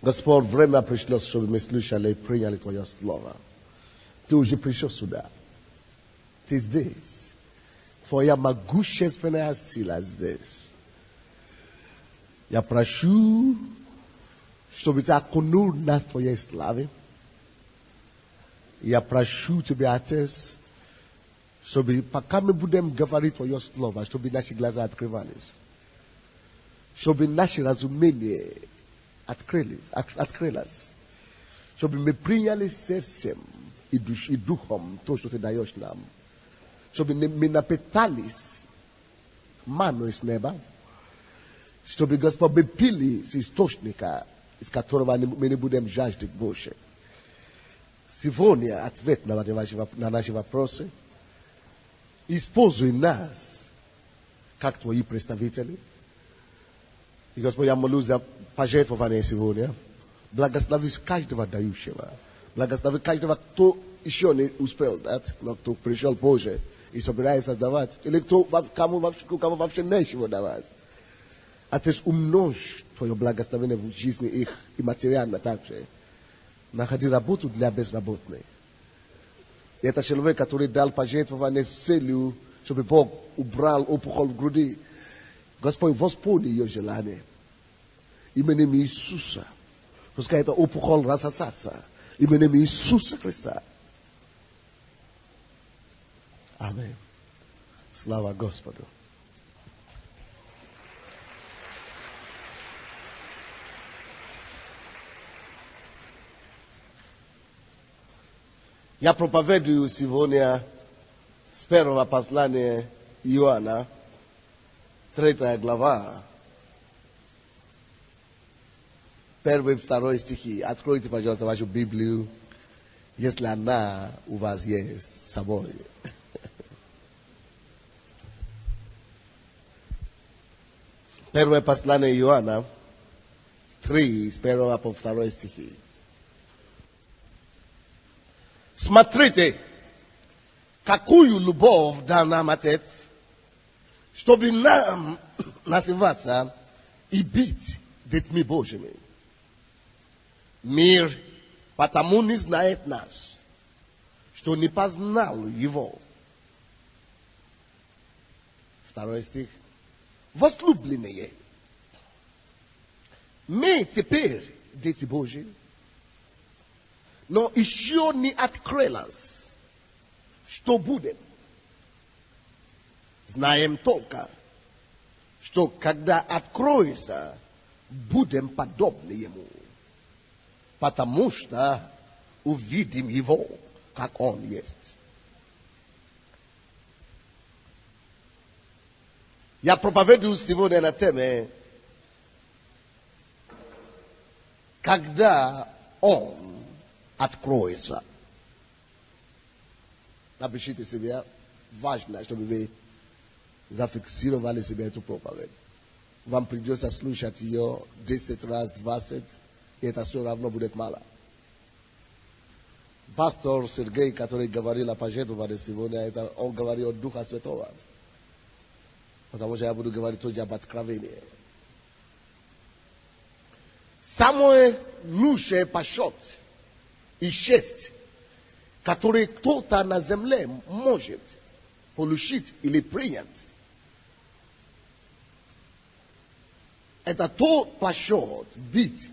Господь, время пришло, чтобы мы слышали и приняли Твое Слово. Ты уже пришел сюда. Ты здесь. Твоя могущественная сила здесь. Я прошу, чтобы Ты окунул нас в Твоей славе. Я прошу Тебя, Отец, чтобы пока мы будем говорить Твое Слово, чтобы наши глаза открывались. Чтобы наши разумения открылись. Чтобы мы приняли сердцем и духом то, что Ты даешь нам. Чтобы мы напитались ману из неба. Чтобы, Господь, мы пили с источника, из которого мы не будем жаждать больше. Сегодня ответ на наши вопросы. Используй нас, как Твои представители. И, Господь, я молюсь за пожертвование сегодня. Благослови каждого дающего. Благослови каждого, кто еще не успел дать, но кто пришел позже и собирается давать. Или кому вообще нечего давать. Отец, умножь Твое благословение в жизни их и материально также. Находи работу для безработных. И это человек, который дал пожертвование с целью, чтобы Бог убрал опухоль в груди. Господь, восполни ее желание. Именем Иисуса. Пускай эта опухоль рассосаться. Именем Иисуса Христа. Аминь. Слава Господу. Я проповедую сегодня с первого послания Иоанна, 3 глава, 1 и 2 стихи. Откройте, пожалуйста, вашу Библию, если она у вас есть с собой. Первое послание Иоанна, 3, с 1 по 2 стихи. Смотрите, какую любовь дал нам Отец, чтобы нам называться и быть детьми Божьими. Мир потому не знает нас, что не познал Его. 2 стих. Возлюбленные, мы теперь дети Божьи, но еще не открылось, что будет. Знаем только, что когда откроется, будем подобны Ему, потому что увидим Его, как Он есть. Я проповедую сегодня на теме, когда Он откроется. Напишите себе, важно, чтобы вы зафиксировали себе эту проповедь. Вам придется слушать ее 10 раз, 20, и это все равно будет мало. Пастор Сергей, который говорил о пожертвовании сегодня, он говорил о Духа Святого. Потому что я буду говорить тоже об откровении. Самое лучшее пошот и честь, который кто-то на земле может получить или принять, это тот почет быть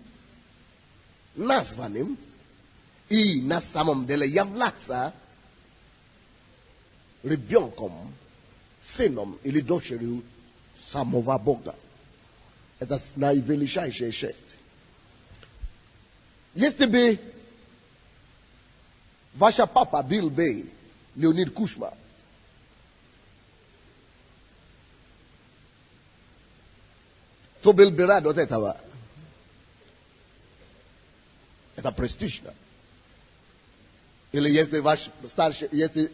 названным и на самом деле являться ребенком, сыном или дочерью самого Бога. Это наивеличайшая честь. Если бы ваша папа был бы Леонид Кучма, то был бы рад от этого. Это престижно. Или если ваш старший, если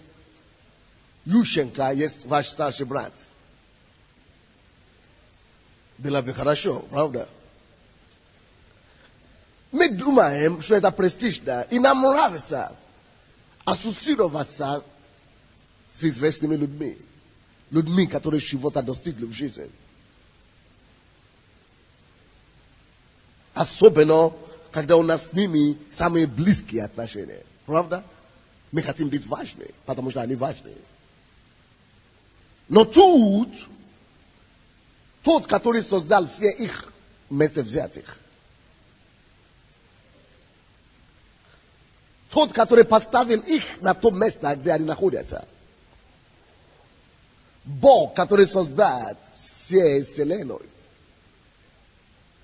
Ющенко есть ваш старший брат, было бы хорошо, правда? Мы думаем, что это престижно, и нам нравится ассоциироваться с известными людьми. Людьми, которые чего-то достигли в жизни. Особенно, когда у нас с ними самые близкие отношения. Правда? Мы хотим быть важны, потому что они важны. Но тут, тот, который создал все их вместе взятых, тот, который поставил их на то место, где они находятся, Бог, который создал всей вселенной,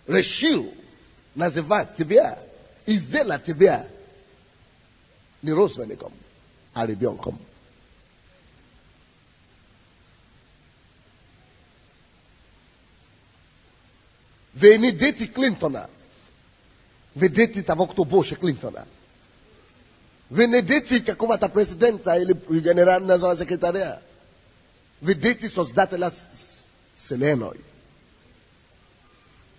решил называть тебя и сделать тебя не родственником, а ребенком. Вы не дети Клинтона. Вы дети того, кто больше Клинтона. Вы не дети какого-то президента или генерального секретаря. Вы дети создателя вселенной.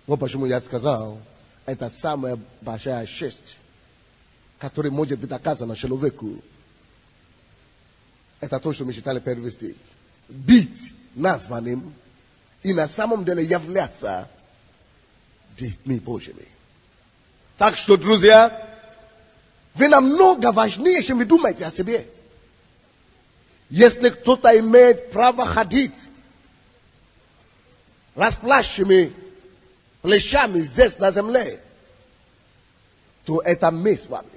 Вот почему я сказал, это самая большая честь, которая может быть оказана человеку. Это то, что мы читали первый стих. Быть названным и на самом деле являться детьми Божьими. Так что, друзья, вы намного важнее, чем вы думаете о себе. Если кто-то имеет право ходить расплащенными плечами здесь на земле, то это мы с вами.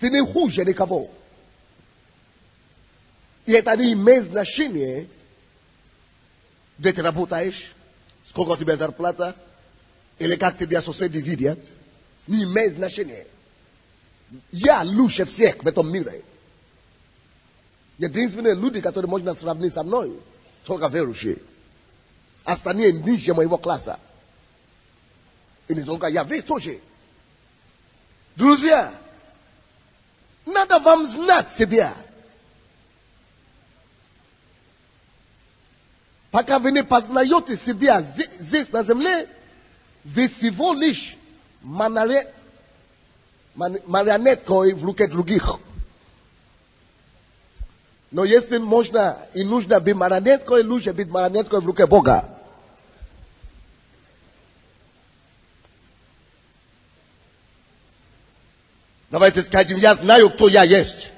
Ты не хуже никого. И это не имеет значения, где ты работаешь, сколько у тебя зарплата, или как тебя соседи видят. Не имеет значения. Я лучше всех в этом мире. Единственные люди, которые можно сравнить со мной, только верующие. Остальные ниже моего класса. И не только я, весь тоже. Друзья, надо вам знать себя. Пока вы не познаете себя здесь на земле, вы всего лишь марионеткой в руке других. Но если можно и нужно быть марионеткой, лучше быть марионеткой в руке Бога. Давайте скажем, я знаю, кто я есть.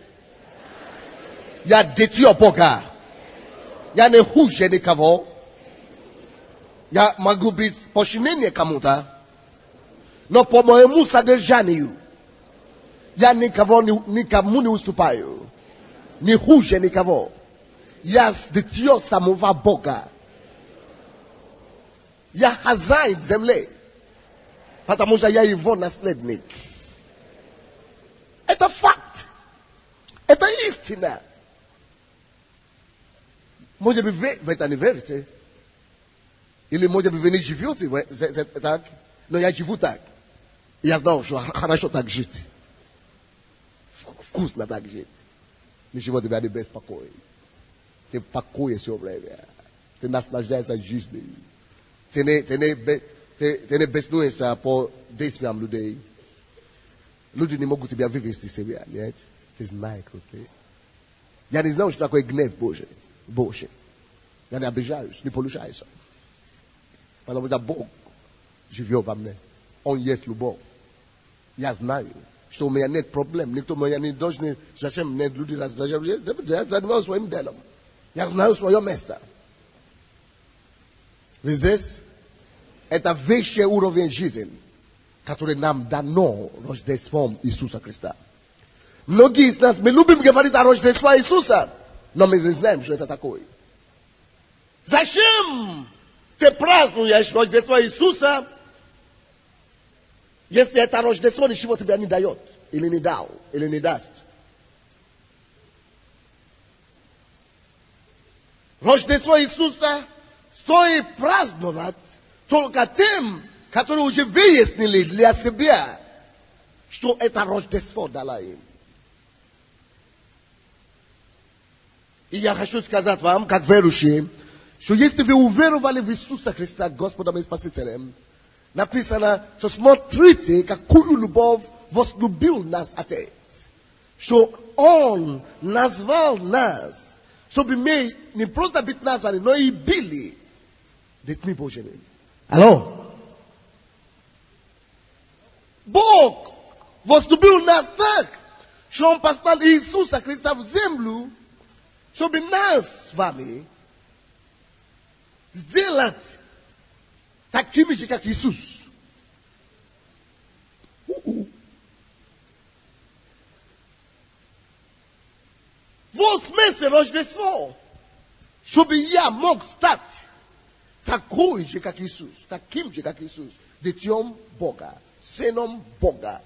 Я дитё Бога. Я не хуже никого. Я могу быть подчинение кому-то. Но по моему содержанию я никому не уступаю. Не хуже никого. Я дитё самого Бога. Я хозяин земли. Потому что я его наследник. Это факт. Это истина. Может быть, вы это не верите. Или, может быть, вы не живете так. Но я живу так. И я знаю, что хорошо так жить. Вкусно так жить. Ничего тебя не беспокоит. Ты покоишь все время. Ты наслаждаешься жизнью. Ты не беснуешься по действиям людей. Люди не могут тебя вывести из себя. Нет? Ты знаешь, кто ты. Я не знаю, что такое гнев Божий. Я не обижаюсь, не получаюсь. Потому что Бог живет во мне. Он есть любовь. Я знаю, что у меня нет проблем. Никто меня не должен, зачем нет люди раздражать. Я знаю своим делом. Я знаю свое место. Вы здесь? Это высший уровень жизни, который нам дано Рождеством Иисуса Христа. Многие из нас, мы любим говорить о Рождестве Иисуса, но мы не знаем, что это такое. Зачем ты празднуешь Рождество Иисуса, если это Рождество ничего тебе не дает, или не дал, или не даст? Рождество Иисуса стоит праздновать только тем, которые уже выяснили для себя, что это Рождество дало им. И я хочу сказать вам, как верующие, что если вы уверовали в Иисуса Христа, Господом и Спасителем, написано, что смотрите, какую любовь возлюбил нас Отец. Что Он назвал нас Чтобы мы не просто быть названы, но и были детьми Божьими. Алло? Бог возлюбил нас так, что Он послал Иисуса Христа в землю, чтобы нас с вами сделать такими же, как Иисус. Вот смысл Рождества, чтобы я мог стать такой же, как Иисус, таким же, как Иисус, детем Бога, сыном Бога.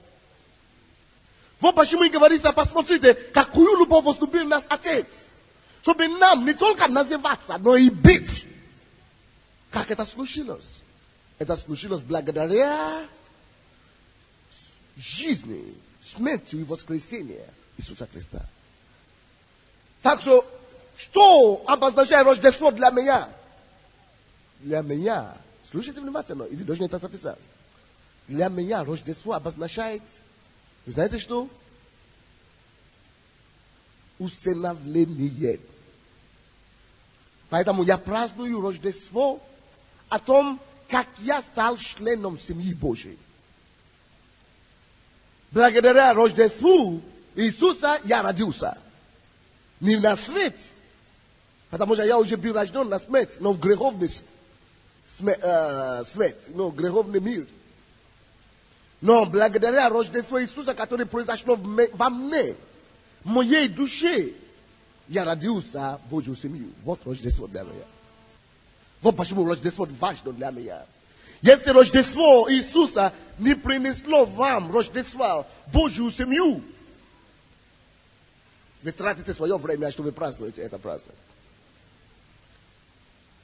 Вот почему и говорится, посмотрите, какую любовь возлюбил нас Отец, чтобы нам не только называться, но и быть. Как это случилось? Это случилось благодаря жизни, смерти и воскресению Иисуса Христа. Так что обозначает Рождество для меня? Для меня, слушайте внимательно, или должны это записать. Для меня Рождество обозначает, вы знаете что? Усыновление. Поэтому я праздную Рождество о том, как я стал членом семьи Божьей. Благодаря Рождеству Иисуса я родился. Не на смерть, потому что я уже был рожден на смерть, но в греховный смерть, но греховный мир. Но благодаря Рождеству Иисуса, которое произошло во мне, в моей душе, я родился в Божью семью. Вот Рождество для меня. Вот почему Рождество важно для меня. Если Рождество Иисуса не принесло вам Рождество в Божью семью, вы тратите свое время, что вы празднуете это праздник.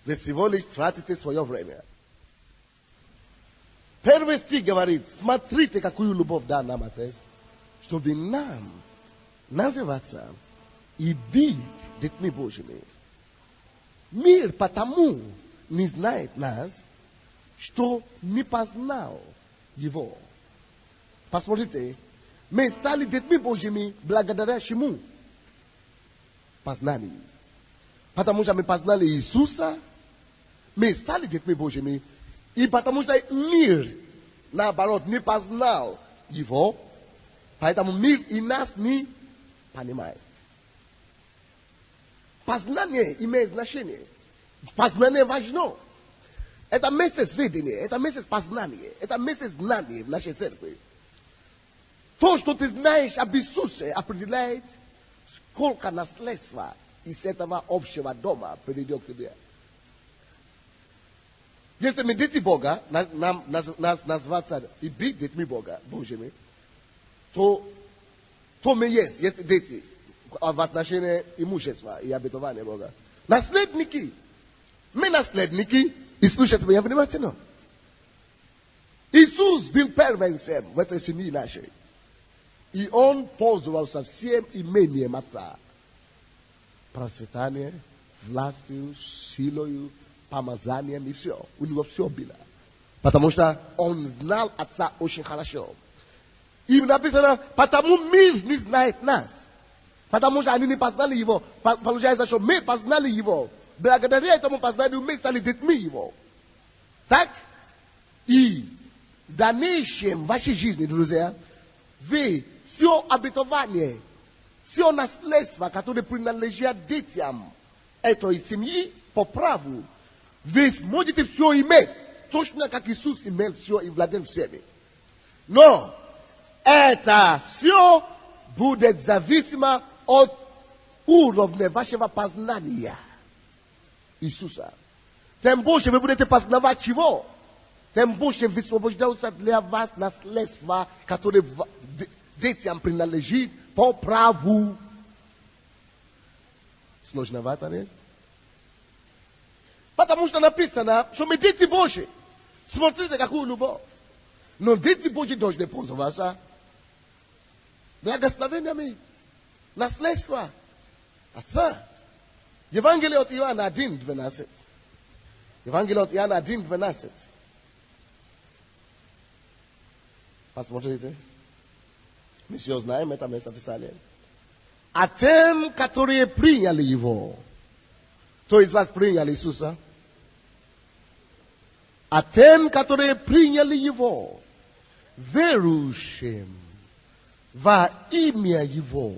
Вы всего лишь тратите свое время. Первый стих говорит, смотрите, какую любовь дал нам Отец, чтобы нам называться и быть детьми Божьими. Мир потому не знает нас, что не познал Его. Посмотрите, мы стали детьми Божьими благодаря чему? Познанию. Потому что мы познали Иисуса, мы стали детьми Божьими, и потому что мир, наоборот, не познал Его, поэтому мир и нас не понимает. Познание имеет значение. Познание важно. Это месяц видения, это месяц познания, это месяц знания в нашей церкви. То, что ты знаешь об Иисусе, определяет, сколько наследства из этого общего дома придет к тебе. Если мы дети Бога, нас назваться и быть детьми Бога, Божьими, то мы есть, если дети в отношении имущества и обетования Бога. Наследники. Мы наследники, и слушайте меня внимательно. Иисус был первенцем в этой семье нашей. И Он пользовался всем имением Отца. Процветание, властью, силою, помазанием и все. У него все было. Потому что Он знал Отца очень хорошо. И написано, потому мир не знает нас. Потому что они не познали Его. Получается, что мы познали Его. Благодаря этому познанию мы стали детьми Его. Так? И в дальнейшем в вашей жизни, друзья, вы все обетование, все наследство, которое принадлежит детям этой семьи по праву, вы сможете все иметь, точно как Иисус имел все и владел всеми. Но это все будет зависимо от уровня вашего познания Иисуса. Тем больше вы будете познавать Его, тем больше высвобождается для вас наследство, которое детям принадлежит по праву. Сложновато, нет? Потому что написано, что мы дети Божьи. Смотрите, какую любовь. Но дети Божьи должны пользоваться благословениями наследства Отца. Евангелие от Иоанна 1:12. Евангелие от Иоанна 1:12. Посмотрите. Мы все знаем это место Писания. А тем, которые приняли Его, To jest was przyjęli Jezusa. A ten, który przyjęli Jego, wieruszym w imię Jego.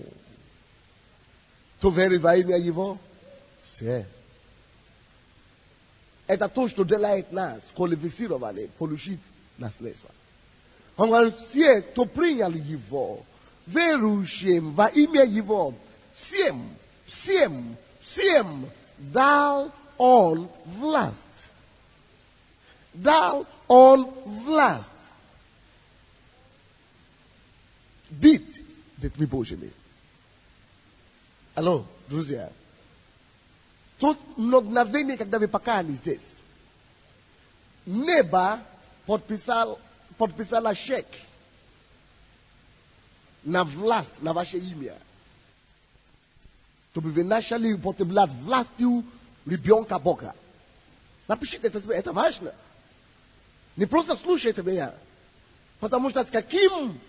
To wierzy w imię Jego? Все. Это то, что делает нас квалифицированными получить наследство. Он говорит, все, кто принял Его, верующим во имя Его, всем дал Он власть. Дал Он власть. Быть детьми Божьими. Алло, друзья. Тут мгновение, когда вы покаялись здесь, небо подписало чек на власть, на ваше имя. Чтобы вы начали употреблять властью ребенка Бога. Напишите это важно. Не просто слушайте меня. Потому что с каким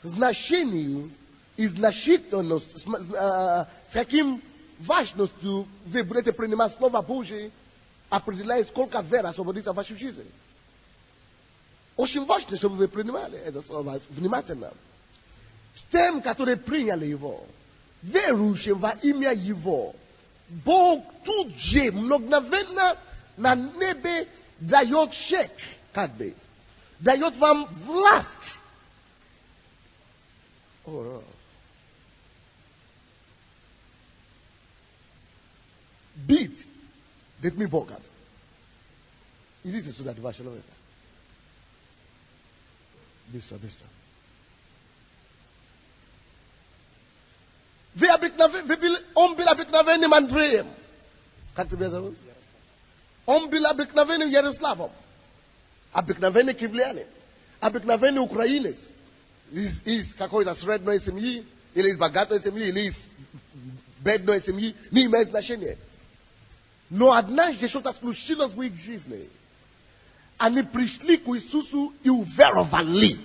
значением и значительностью, с каким важностью вы будете принимать Слово Божие, определяет, сколько вера освободится в вашей жизни. Очень важно, чтобы вы принимали это слово внимательно. С тем, которые приняли его, верующим во имя его, Бог тут же мгновенно на небе дает чек, дает вам власть. Быть детьми Бога. Идите сюда, два человека. Быстро. Он был обыкновенным Андреем. Как тебя зовут? Он был обыкновенным Ярославом. Обыкновенный киевлянин. Обыкновенный украинец. Из какой-то средной семьи, или из богатой семьи, или из бедной семьи. Не имеет значения. Но однажды что-то случилось в их жизни. Они пришли к Иисусу и уверовали.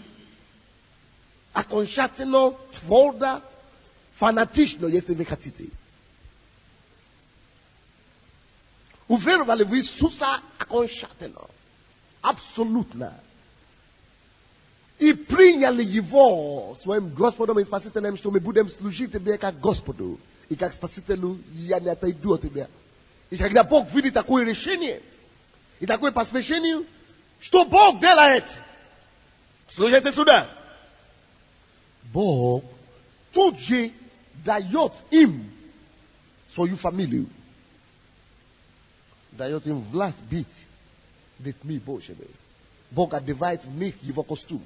Окончательно, твердо, фанатично, если вы хотите. Уверовали в Иисуса окончательно. Абсолютно. И приняли Его своим Господом и Спасителем, что мы будем служить Тебе как Господу. И как Спасителю я не отойду от Тебя. И когда Бог видит такое решение и такое посвящение, что Бог делает? Слушайте сюда. Бог тут же дает им свою фамилию. Дает им власть быть детьми Божьими. Бог одевает в них его костюм.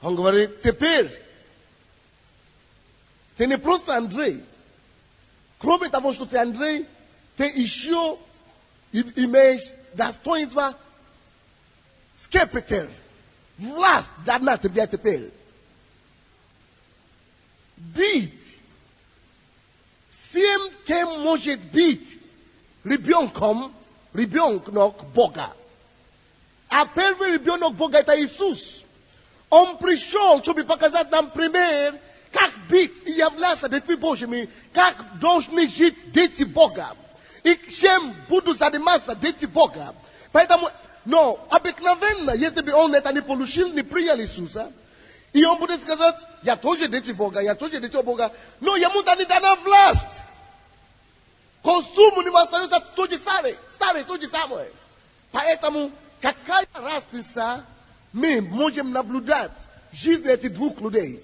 Он говорит, теперь ты не просто Андрей. Кроме того, что ты Андрей, ты еще имеешь достоинство скипетр. Власть дана тебе теперь. Быть всем, кем может быть ребенком Бога. А первый ребенок Бога это Иисус. Он пришел, чтобы показать нам пример, как быть и являться детьми Божьими, как должны жить дети Бога. И чем будут заниматься дети Бога. Поэтому, но обыкновенно, если бы он это не получил, не принял Иисуса, и он будет сказать, я тоже дети Бога, я тоже дети Бога, но ему не дана власть. Костюм у него остается тот же старый, тот же самый. Поэтому, какая разница мы можем наблюдать в жизни этих двух людей?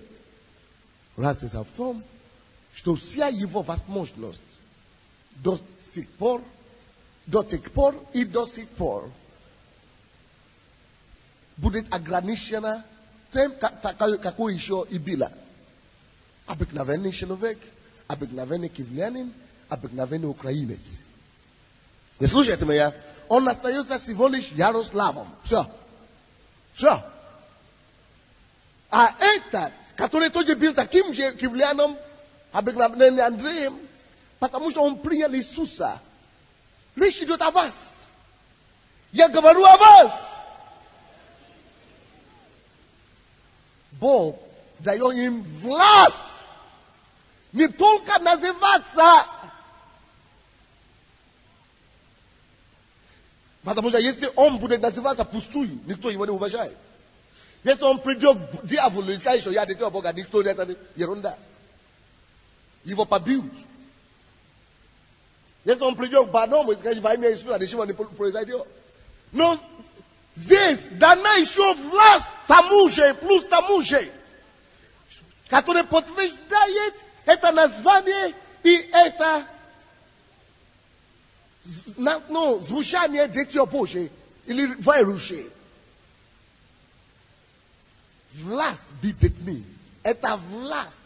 Разница в том, что вся его возможность до сих пор будет ограничена тем, какой еще и было. Обыкновенный человек, обыкновенный киевлянин, обыкновенный украинец. Не слушайте меня, он остается всего лишь Ярославом. Все. А этот, который тоже был таким же киевляном, обыкновенным Андреем, Потому что он принял Иисуса. Речь идет о вас. Я говорю о вас. Бог дает им власть. Не только называться. Потому что если он будет называться пустую, никто его не уважает. Если он придет к дьяволу и скажет, что я дитя Бога, никто не это ерунда. Его побьют. Если он придет к больному и скажет, во имя Иисуса, ничего не произойдет. Но здесь дана еще власть тому же, плюс тому же, который подтверждает это название и это звучание Дитя Божие или верующие. Власть быть детьми. Это власть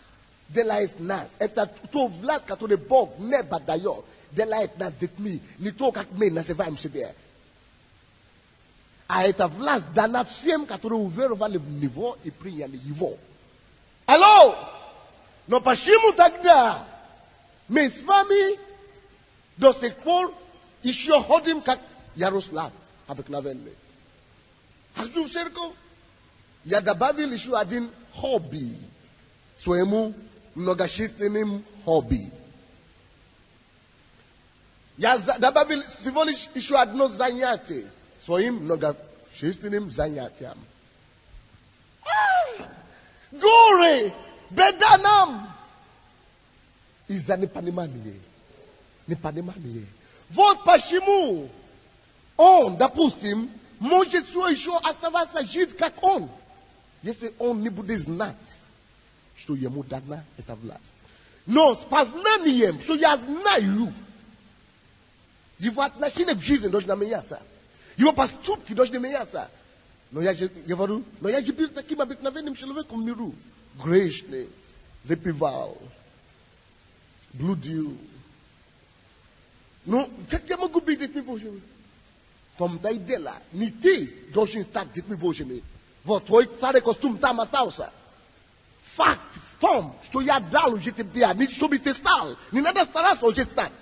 делает нас. Это то власть, которую Бог неба дает. Делает нас детьми. Не то, как мы называем себя. А это власть дана всем, которые уверовали в Него и приняли Его. Алло! Но почему тогда мы с вами до сих пор еще ходим как Ярослав обыкновенный? Хожу в церковь. Я добавил еще один хобби. Своему многочисленным хобби. Я добавил всего лишь еще одно занятие. Своим многочисленным занятиям. Горе! Беда нам! Из-за непонимания. Непонимание. Вот почему он, допустим, может все еще оставаться жить как он. Если он не будет знать, что ему дана эта власть. Но с познанием, что я знаю, его отношение к жизни должно меняться. Его поступки должны меняться. Но я говорю, но я же был таким обыкновенным человеком в миру. Грешный, выпивал, блудил. Ну, как я могу быть детьми Божьими? В том-то и дело. Не ты должен стать детьми Божьими. Вот твой старый костюм там остался. Факт в том, что я дал уже тебе, не чтобы ты стал. Не надо стараться уже стать.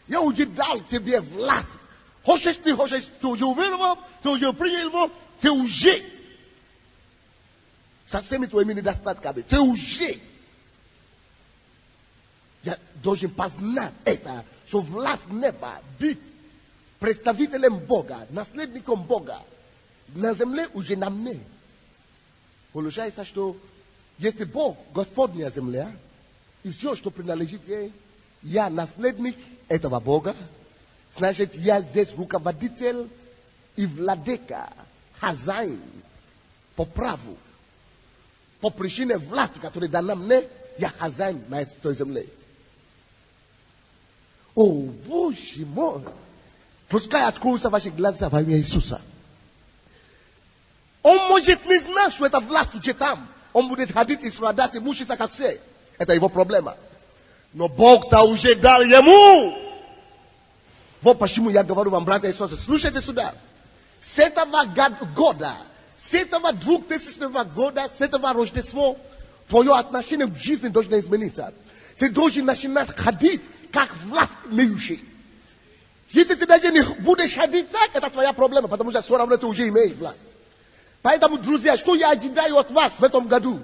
Я уже дал тебе власть. Хочешь, не хочешь, ты уже уверовал, ты уже принял его, ты уже. Со всеми твоими недостатками. Ты уже. Я должен познать это, что власть неба быть представителем Бога, наследником Бога, на земле уже на мне. Получается, что если Бог Господня земля, и все, что принадлежит ей, я наследник этого Бога, значит, я здесь руководитель и владыка, хозяин, по праву, по причине власти, которая дана мне, я хозяин на этой земле. О, Боже мой! Пускай откроются ваши глаза во имя Иисуса. Он может не знать, что это власть уже там. Он будет ходить и страдать и мучиться как все. Это его проблема. Но Бог-то уже дал ему. Вот почему я говорю вам, братья и сестры, слушайте сюда. С этого года, с этого 2000 года, с этого Рождества, твое отношение к жизни должно измениться. Ты должен начинать ходить, как власть имеющий. Если ты даже не будешь ходить так, это твоя проблема, потому что все равно ты уже имеешь власть. Поэтому, друзья, что я ожидаю от вас в этом году?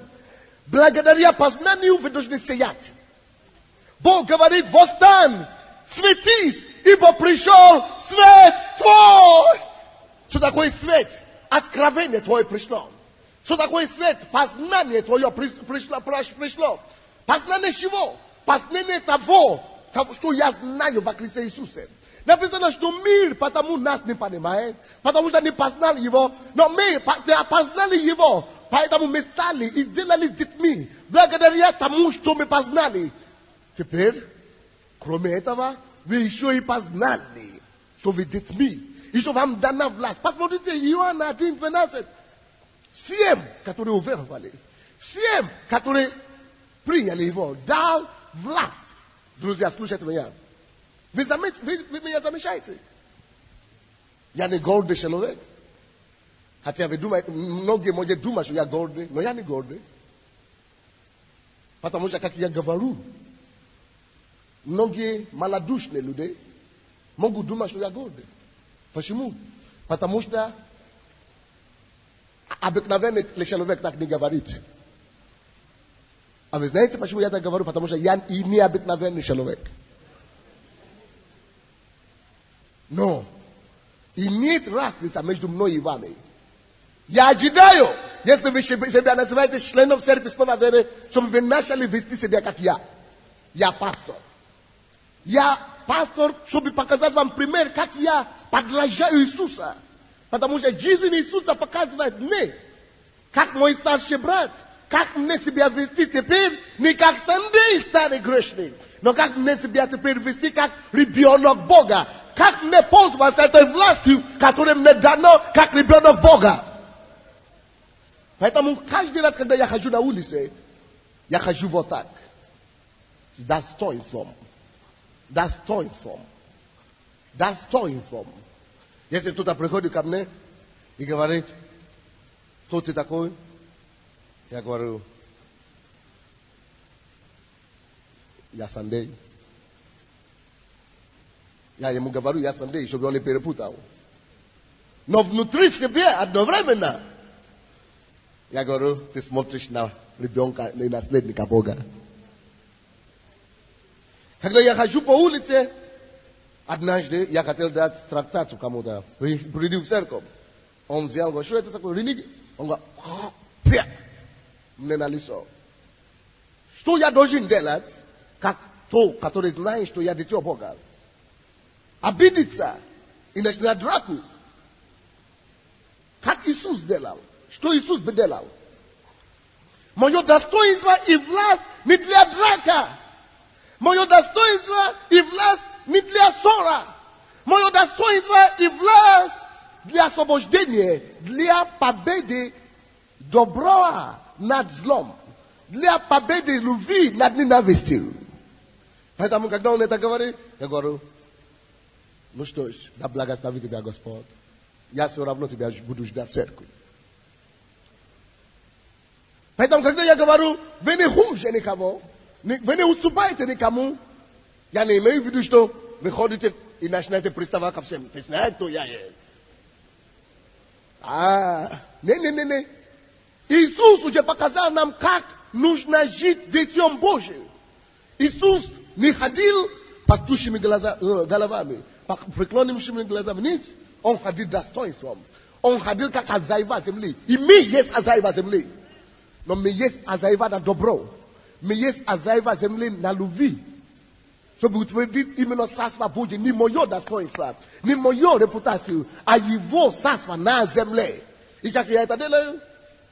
Благодаря познанию вы должны сиять. Бог говорит, восстань, светись, ибо пришел свет твой. Что такое свет? Откровение твое пришло. Что такое свет? Познание твое пришло. Познание чего? Познание того, что я знаю во Христе Иисусе. Написано, что мир потому нас не понимает, потому что не познали его, но мы познали его, поэтому мы стали и сделались детьми, благодаря тому, что мы познали. Теперь, кроме этого, вы еще и познали, что вы детьми, и что вам дана власть. Посмотрите, Иоанна 1:12. Всем, которые уверовали, всем, которые приняли его, дал власть. Друзья, слушайте меня. Вы меня замечаете? Я не гордый человек. Хотя вы думаете, многие может думать, что я гордый, но я не гордый. Потому что, как я говорю, многие малодушные люди могут думать, что я гордый. Почему? Потому что обыкновенный человек так не говорит. А вы знаете, почему я так говорю? Потому что я и необыкновенный человек. Но имеет разница между мной и вами. Я ожидаю, если вы себя называете членом церкви Слова Веры, чтобы вы начали вести себя как я. Я пастор. Я пастор, чтобы показать вам пример, как я подражаю Иисуса. Потому что жизнь Иисуса показывает мне, как мой старший брат, как мне себя вести теперь, не как Сандей старый грешник, но как мне себя теперь вести, как ребенок Бога. Как мне пользоваться этой властью, которая мне дана, как ребенок Бога. Поэтому каждый раз, когда я хожу на улице, я хожу вот так. С достоинством. Достоинством. Достоинством. Если кто-то приходит ко мне и говорит, кто ты такой? Я говорю, я Сандей. Я ему говорю, я Сандей, чтобы он не перепутал. Но внутри себя одновременно я говорю, ты смотришь на ребенка, на наследника Бога. Когда я хожу по улице, однажды я хотел дать трактат кому-то, приди в церковь. Он взял, говорит, что это такое, религия? Он говорит, мне на лицо. Что я должен делать, как то, который знает, что я дитё Бога? Обидеться и начинать драку. Как Иисус делал. Что Иисус бы делал? Мое достоинство и власть не для драка. Мое достоинство и власть не для ссора. Мое достоинство и власть для освобождения, для победы добра над злом, для победы любви над ненавистью. Поэтому, когда он это говорит, я говорю, ну что ж, да благослови тебя Господь. Я все равно тебя буду ждать в церкви. Поэтому, когда я говорю, вы не хуже никого, вы не уступаете никому, я не имею в виду, что вы ходите и начинаете приставать ко всем. Ты знаешь, кто я есть? Не. Иисус уже показал нам, как нужно жить детем Божьим. Иисус не ходил пастушими головами, преклоненными глазами. Нет, он ходил достоинством. Он ходил как хозяева земли. И мы есть хозяева земли. Но мы есть хозяева на добро. Мы есть хозяева земли на любви. Чтобы утвердить именно царство Божье, не мое достоинство, не мою репутацию, а его царство на земле. И как я это делаю,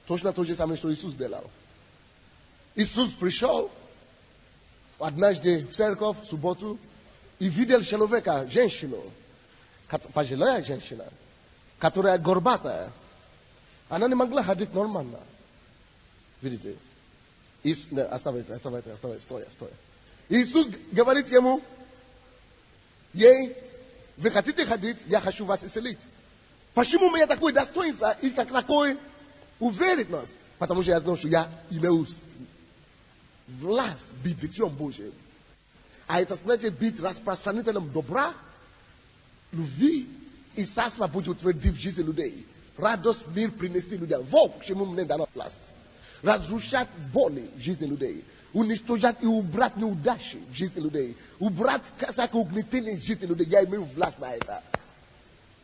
точно то же самое, что Иисус делал. Иисус пришел однажды в церковь в субботу и видел человека, женщину, пожилая женщина, которая горбатая. Она не могла ходить нормально. Видите? Оставайте, стоя. Иисус говорит ему, ей, вы хотите ходить, я хочу вас исцелить. Почему у меня такое достоинство и такой уверенность? Потому что я знаю, что я имею власть быть детем Божьим. А это значит быть распространителем добра, любви и царства будет утвердить в жизни людей. Радость, мир принести людям. Вот к чему мне дана власть. Разрушать боли в жизни людей. Уничтожать и убрать неудачи в жизни людей. Убрать всякое угнетение в жизни людей. Я имею власть на это.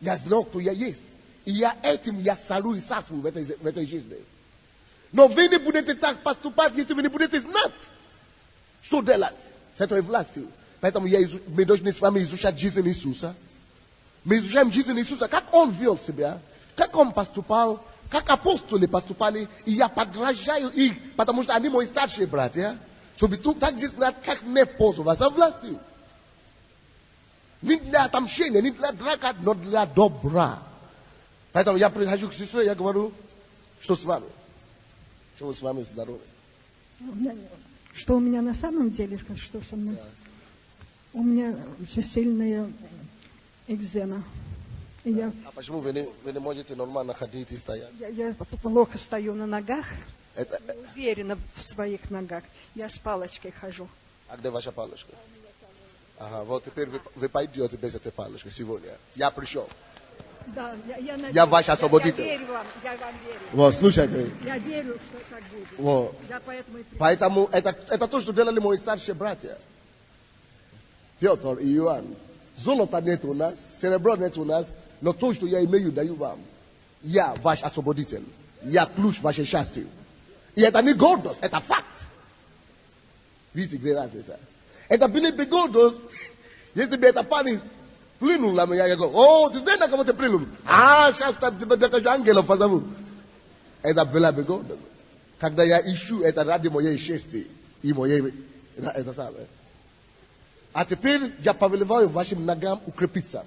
Я знаю, кто я есть. И я этим я царю и царствую в этой жизни. Но вы не будете так поступать, если вы не будете знать, что делать с этой властью. Поэтому мы должны с вами изучать жизнь Иисуса. Мы изучаем жизнь Иисуса, как Он вел себя, как Он поступал, как апостолы поступали, и я подражаю их, потому что они мои старшие братья, чтобы так знать, как мне пользоваться властью. Не для отмщения, не для драка, но для добра. Поэтому я прихожу к сестре, я говорю, что с вами? Что вы с вами здоровы? Что у меня на самом деле, что со мной? Да. У меня очень сильная экзема. А почему вы не можете нормально ходить и стоять? Я плохо стою на ногах, не уверена в своих ногах. Я с палочкой хожу. А где ваша палочка? Ага, вот теперь вы пойдете без этой палочки сегодня. Я пришел. Да, я надеюсь. Я ваш освободитель. Я верю вам, я вам верю. Вот, слушайте. Я верю, что так будет. Вот. Я поэтому и пришел. Поэтому это то, что делали мои старшие братья. Петр и Иоанн. Золота нет у нас, серебро нет у нас, но то, что я имею, даю вам. Я ваш освободитель. Я ключ вашей счастью. И это не гордость, это факт. Видите, где разница? Это были бы гордость, если бы это парень плюнул на меня, я говорю, о, ты знаешь, кого ты плюнул? А, сейчас там ангелов позову. Это была бы гордость. Когда я ищу это ради моей счастья и моей, это самое. А теперь я повелеваю вашим ногам укрепиться.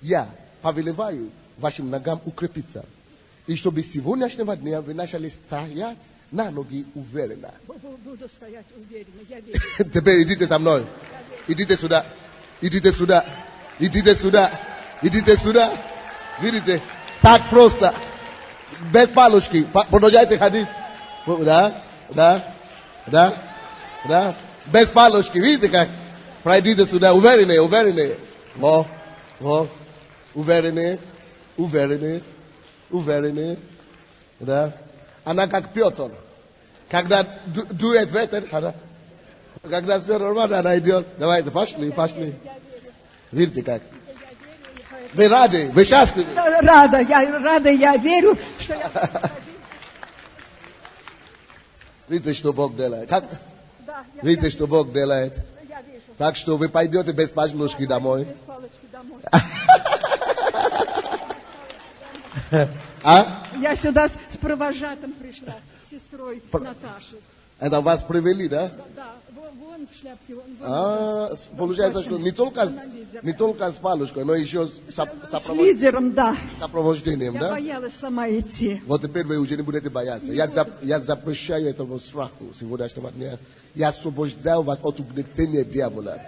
Я повелеваю вашим ногам укрепиться. И чтобы с сегодняшнего дня вы начали стоять на ноги уверенно. Буду стоять уверенно, я верю. Теперь идите со мной. Идите сюда. Идите сюда. Идите сюда. Идите сюда. Видите? Так просто. Без палочки. Продолжайте ходить. Да? Да? Да? Да? Без палочки. Видите как? Пройдите сюда. Уверенные, уверенные. Во. Во. Уверенные. Уверенные. Уверенные. Да? Она как Петр. Когда дует ветер, когда все нормально, она идет. Давайте, пошли, пошли. Видите как? Вы рады? Вы счастливы? Рада, я верю, что я... Видите, что Бог делает? Как? Да, Видите, что Бог делает? я вижу. Так что вы пойдете без палочки домой. Без палочки домой. А? Я сюда с провожатым пришла, с сестрой Наташей. Это вас привели, да? Да, вон в шляпке. Получается, что не только с палочкой, но еще с С лидером, да. сопровождением, Я да? боялась сама идти. Вот теперь вы уже не будете бояться. Я запрещаю этого страху сегодняшнего дня. Я освобождаю вас от угнетения дьявола.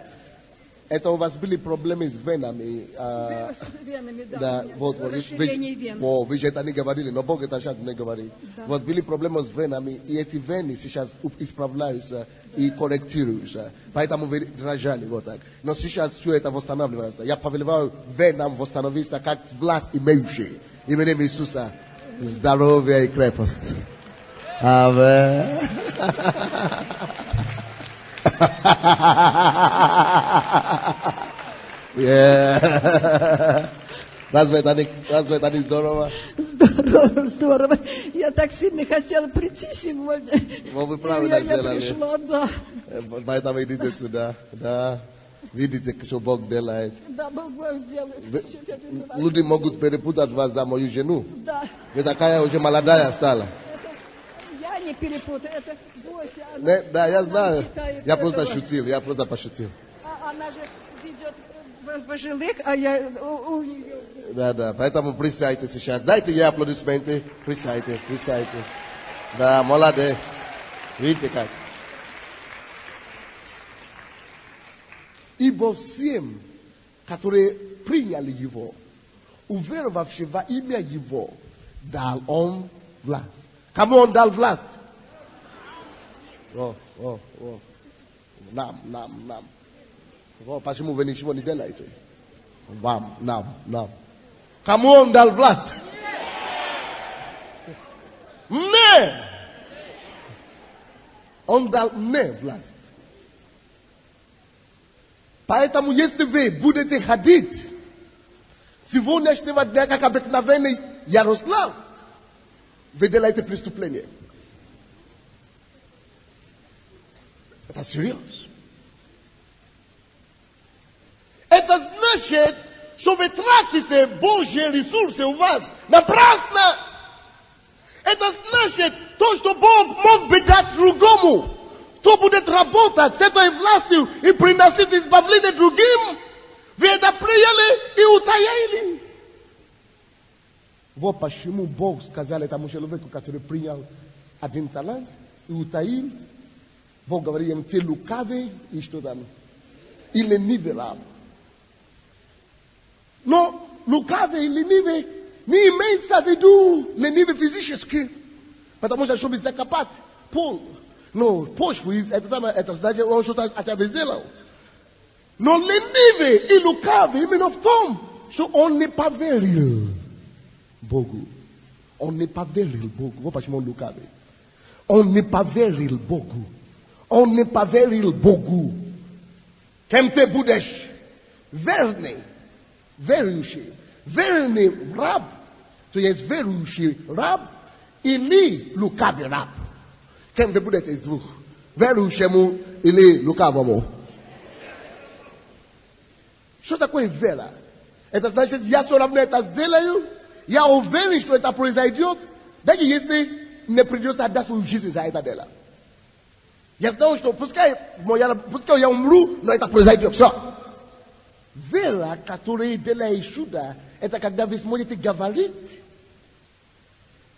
Это у вас были проблемы с венами. С венами, да. Да, вот, Расширение вен. вы же это не говорили, но Бог это сейчас не говорит. Да. Вот были проблемы с венами, и эти вены сейчас исправляются и корректируются. Поэтому вы дрожали вот так. Но сейчас все это восстанавливается. Я повелеваю венам восстановиться как власть имеющий. Именем Иисуса. Здоровье и крепость. Аминь. Yeah. Разве это не здорово? Здорово. Я так сильно хотела прийти сегодня. Вот вы правильно сделали. Я пришла, да. Поэтому идите сюда. Да. Видите, что Бог делает. Да, Бог делает. Люди могут перепутать вас за мою жену. Да. Вы такая уже молодая стала. Я не перепутаю, это Гося. Да, я знаю. Я просто шутил, я просто пошутил. Она же ведет пожилых, а я у нее... Да, поэтому присядьте сейчас. Дайте ей аплодисменты. Присядьте. Да, молодец. Видите как? Ибо всем, которые приняли Его, уверовавшие во имя Его, дал Он власть. Кому Он дал власть? Нам. Почему вы ничего не делаете? Вам, нам. Кому Он дал власть? Мне! Он дал мне власть. Поэтому, если вы будете ходить сегодняшнего дня, как обыкновенный Ярослав, вы делаете преступление. Это серьезно. Это значит, что вы тратите Божьи ресурсы у вас напрасно. Это значит, то, что Бог мог бы дать другому, кто будет работать с этой властью и приносить избавление другим, вы это приняли и утаили. Вот почему Бог сказал этому человеку, который принял 1 талант и утаил. Бог говорит ему: ты лукавый и что там? И ленивый раб. Но лукавый и ленивый не имеется в виду ленивый физически. Потому что чтобы закопать почву, это значит, он что-то от тебя сделал. Non l'ennive, il le cave, il me tombe. So on n'est pas viril. Bogu. On n'est pas viril, Bogu. Vous pas le cave. On n'est pas viril, Bogu. On n'est pas viril, Bogu. Kemte Boudesh. Verne. Verushi. Verne rab. To yes verushi rab. Ili le cave rab. Kemte Boudesh is vous. Verushi mu, ili le cave mo. Što tako je vera? Это значит, я все равно это сделаю, я уверен, что это произойдет, даже если не придется отдать свою жизнь за это дело. Я знаю, что пускай я умру, но это произойдет, все. Вера, которая делает чудо, это когда вы сможете говорить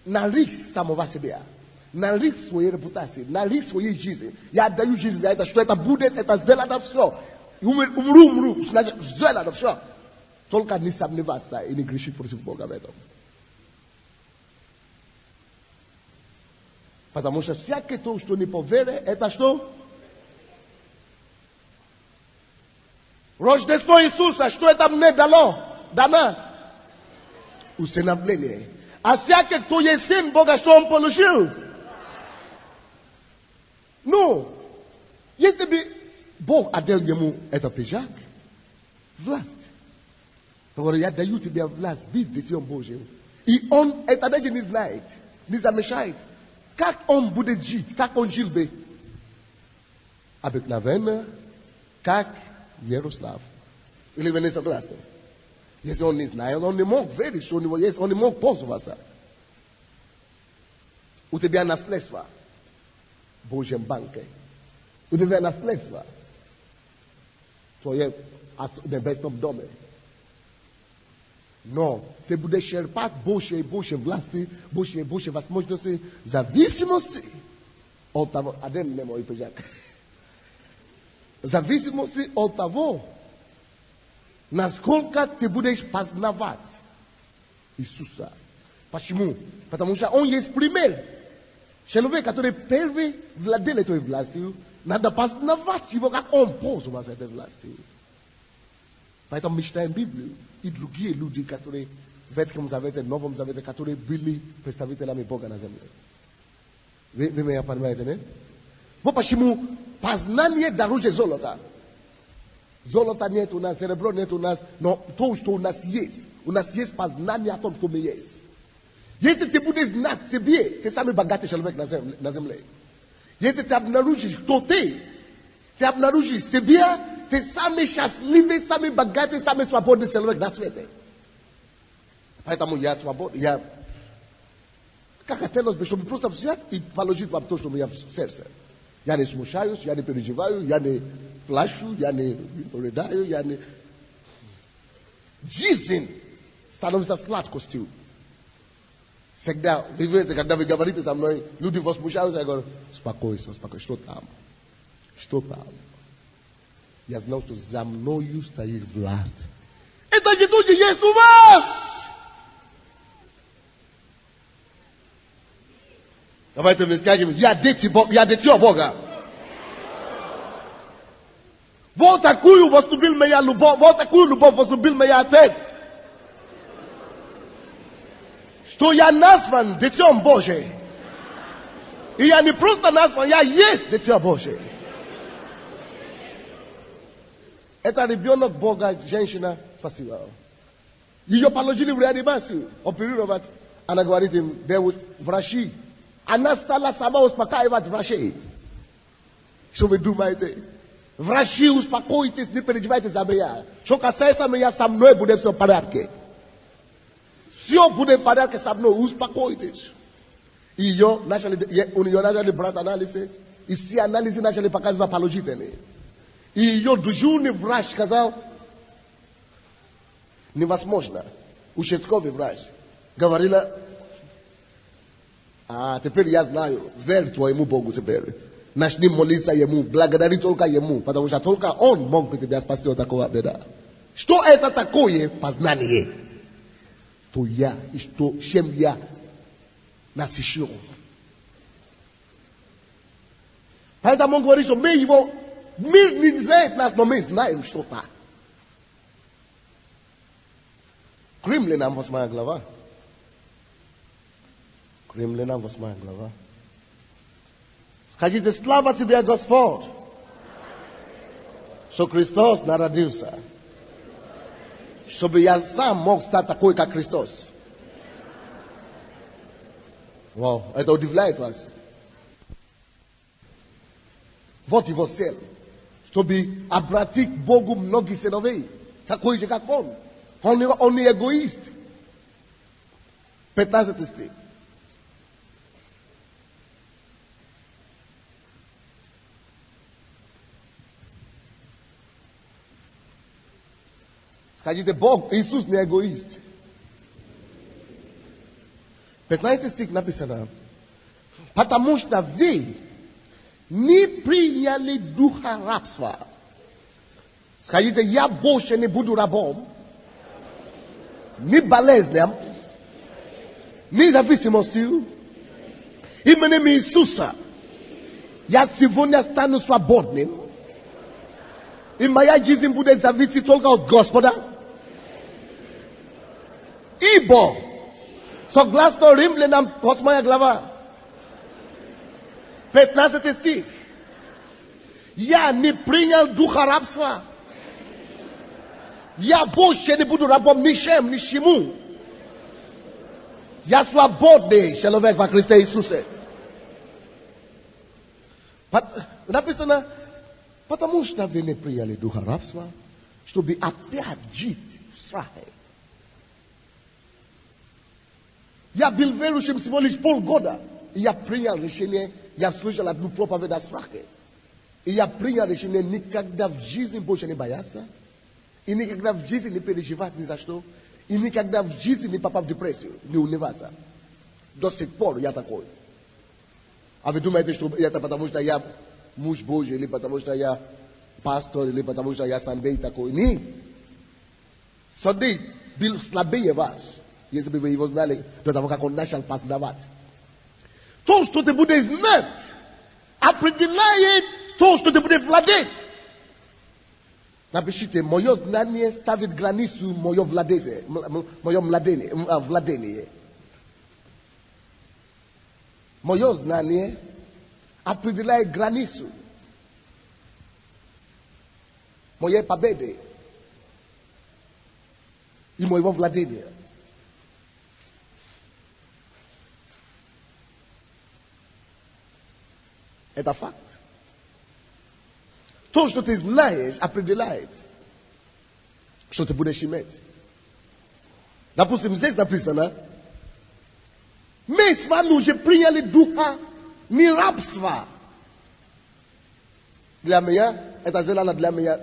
на риск самого себя, на риск своей репутации, на риск своей жизни. Я отдаю жизнь за это, что это будет, это сделано все. Умру, значит, сделано все. Только не сомневаться и не грешить против Бога в этом. Потому что всякое то, что не по вере, это что? Рождество Иисуса, что это мне дано? Усыновление. А всякий, кто есть сын Бога, что он получил? Ну, если бы Бог отдал ему этот пиджак, власть. Говорю, я даю тебе власть быть детем Божьим. И он это даже не знает, не замешает. Как он будет жить, как он жил бы? Обыкновенно, как Ярослав. Или вы не согласны? Если он не знает, он не мог верить, что у него есть, он не мог пользоваться. У тебя наследство в Божьем банке. У тебя наследство в твоем небесном доме. Но ты будешь черпать больше и больше власти, больше и больше возможностей в зависимости от того, один не мой пиджак, в зависимости от того, насколько ты будешь познавать Иисуса. Почему? Потому что Он есть пример. Человек, который первый владел этой властью, надо познавать его, как Он пользовался этой властью. Поэтому мы читаем Библию. И другие люди, которые в Ветхом Завете, в Новом Завете, которые были представителями Бога на земле. Вы меня понимаете, не? Вот почему познание дороже золота. Золота нет у нас, серебро нет у нас, но то, что у нас есть познание о том, кто мы есть. Если ты будешь знать себе, ты самый богатый человек на земле. Если ты обнаружишь, кто ты обнаружишь себя, ты самый счастливый, самый богатый, самый свободный человек на свете. Поэтому я свободен. Как хотелось бы, чтобы просто взять и положить вам то, что у меня в сердце. Я не смущаюсь, я не переживаю, я не плачу, я не рыдаю, я не... Жизнь становится сладкостью. Всегда, вы видите, когда вы говорите со мной, люди возмущаются, я говорю, спокойствие, что там? Что там? Я знал, что за мною стоит власть. Эта атitude есть у вас! Давайте мы скажем, я дитё Бога. Вот такую возлюбил меня любовь, вот такую любовь возлюбил меня Отец. Что я назван Дитем Божьим. И я не просто назван, я есть Дитё Божье. Это ребенок Бога, женщина, спасибо. Ее положили в реанимацию, оперировать. Она говорит им, врачи. Она стала сама успокаивать врачей. Что вы думаете? Врачи, успокойтесь, не переживайте за меня. Что касается меня, со мной будет все в порядке. Все будет в порядке со мной, успокойтесь. И у нее начали брать анализы. И все анализы начали показывать положительные. И ее дежурный врач сказал, невозможно. Участковый врач говорила, теперь я знаю, верь твоему Богу теперь. Начни молиться Ему, благодари только Ему, потому что только Он мог бы тебя спасти от такого беда. Что это такое познание? То я, и что, чем я насыщен. Поэтому он говорит, что мы его Mir nie znает нас, но мы знаем что-то. К Римлянам 8 глава. К Римлянам 8 глава. Скажите, слава тебе, Господь, что Христос народился, чтобы я сам мог стать такой, как Христос. Вау, это удивляет вас. Вот его цель, чтобы обратить к Богу многих сыновей, такой же, как он. Он не эгоист. 15 стих. Скажите, Бог, Иисус не эгоист. 15 стих написано. Потому что вы не приняли духа рабства. Скажите, я больше не буду рабом, ни болезням, ни зависимостью. Именем Иисуса я сегодня стану свободным. И моя жизнь будет зависеть только от Господа. Ибо, согласно Римлянам 8 глава, 15 стих, я не принял духа рабства. Я больше не буду рабом ничем, ничему. Я свободный человек во Христе Иисусе. Написано, потому что вы не приняли духа рабства, чтобы опять жить в страхе. Я был верующим всего лишь полгода. И я принял решение, я слышал одну проповедь о страхе. И я принял решение никогда в жизни больше не бояться. И никогда в жизни не переживать ни за что. И никогда в жизни не попав в депрессию, не унываться. До сих пор я такой. А вы думаете, что это потому что я муж Божий, или потому что я пастор, или потому что я Сандей такой? Нет. Сандей был слабее вас, если бы вы его знали до того, как он начал познавать. То, что ты будешь знать, определяет то, что ты будешь владеть. Напишите, мое знание ставит границу мое владение. Мое знание определяет границу моей победы и моего владения. Это факт. То, что ты знаешь, определяет, что ты будешь иметь. Допустим, здесь написано, мы с вами уже приняли духа не рабства. Для меня, это сделано для меня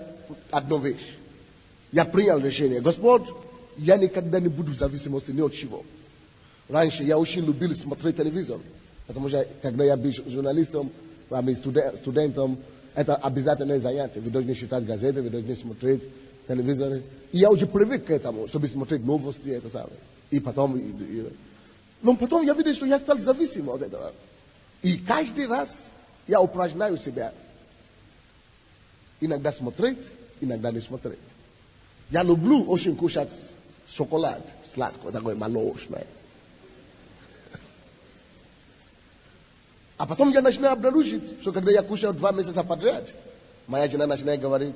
одну вещь. Я принял решение. Господь, я никогда не буду в зависимости ни от чего. Раньше я очень любил смотреть телевизор. Потому что, когда я был журналистом, студентом, это обязательное занятие. Вы должны читать газеты, вы должны смотреть телевизор. И я уже привык к этому, чтобы смотреть новости, это самое. И потом... Но потом я видел, что я стал зависим от этого. И каждый раз я упражняю себя. Иногда смотреть, иногда не смотреть. Я люблю очень кушать шоколад, сладкое, такое молочное. А потом я начинаю обнаружить, что когда я кушаю 2 месяца подряд, моя жена начинает говорить,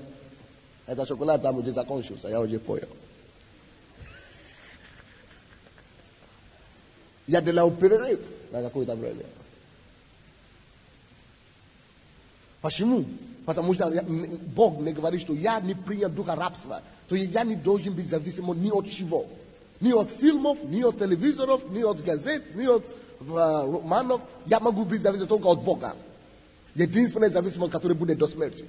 это шоколад там уже закончился, я уже поел. Я делаю перерыв на какое-то время. Почему? Потому что Бог мне говорит, что я не принял духа рабства. То есть я не должен быть зависимым ни от чего. Ни от фильмов, ни от телевизоров, ни от газет, ни от романов. Я могу быть зависим только от Бога. Единственная зависимость, которая будет до смерти.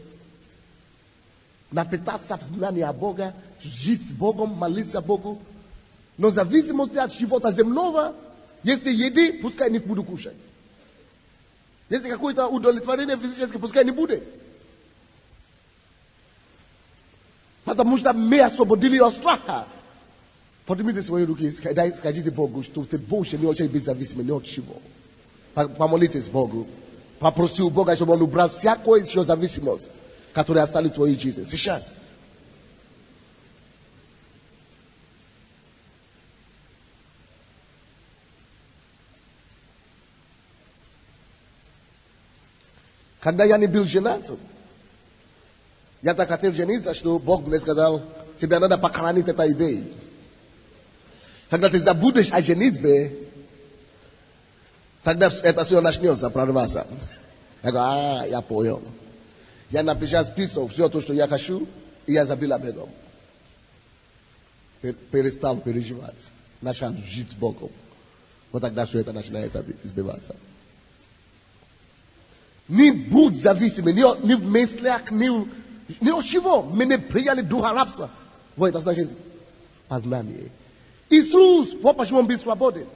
Напитаться знания Бога, жить с Богом, молиться Богу. Но зависимость от чего-то земного, если еды, пускай не буду кушать. Если какое-то удовлетворение физическое, пускай не будет. Потому что мы освободили от страха. Поднимите свои руки, скажите Богу, что ты больше не очень быть зависимым ни от чего. Помолитесь Богу. Попроси у Бога, чтобы Он убрал всякую еще зависимость, который оставит свои жизни. Сейчас. Когда я не был женат, я так хотел жениться, что Бог мне сказал, тебе надо похоронить эту идею. Когда ты забудешь о женитьбе, тогда это все начнется прорываться. Я говорю, я понял. Я написал список, все то, что я хочу, и я забыл об этом. Перестал переживать. Начал жить с Богом. Вот тогда все это начинает сбиваться. Не будь зависимым, ни в мыслях, ни от чего. Мы не приняли духа рабства. Вот это значит познание. Иисус, вот почему Он был свободен.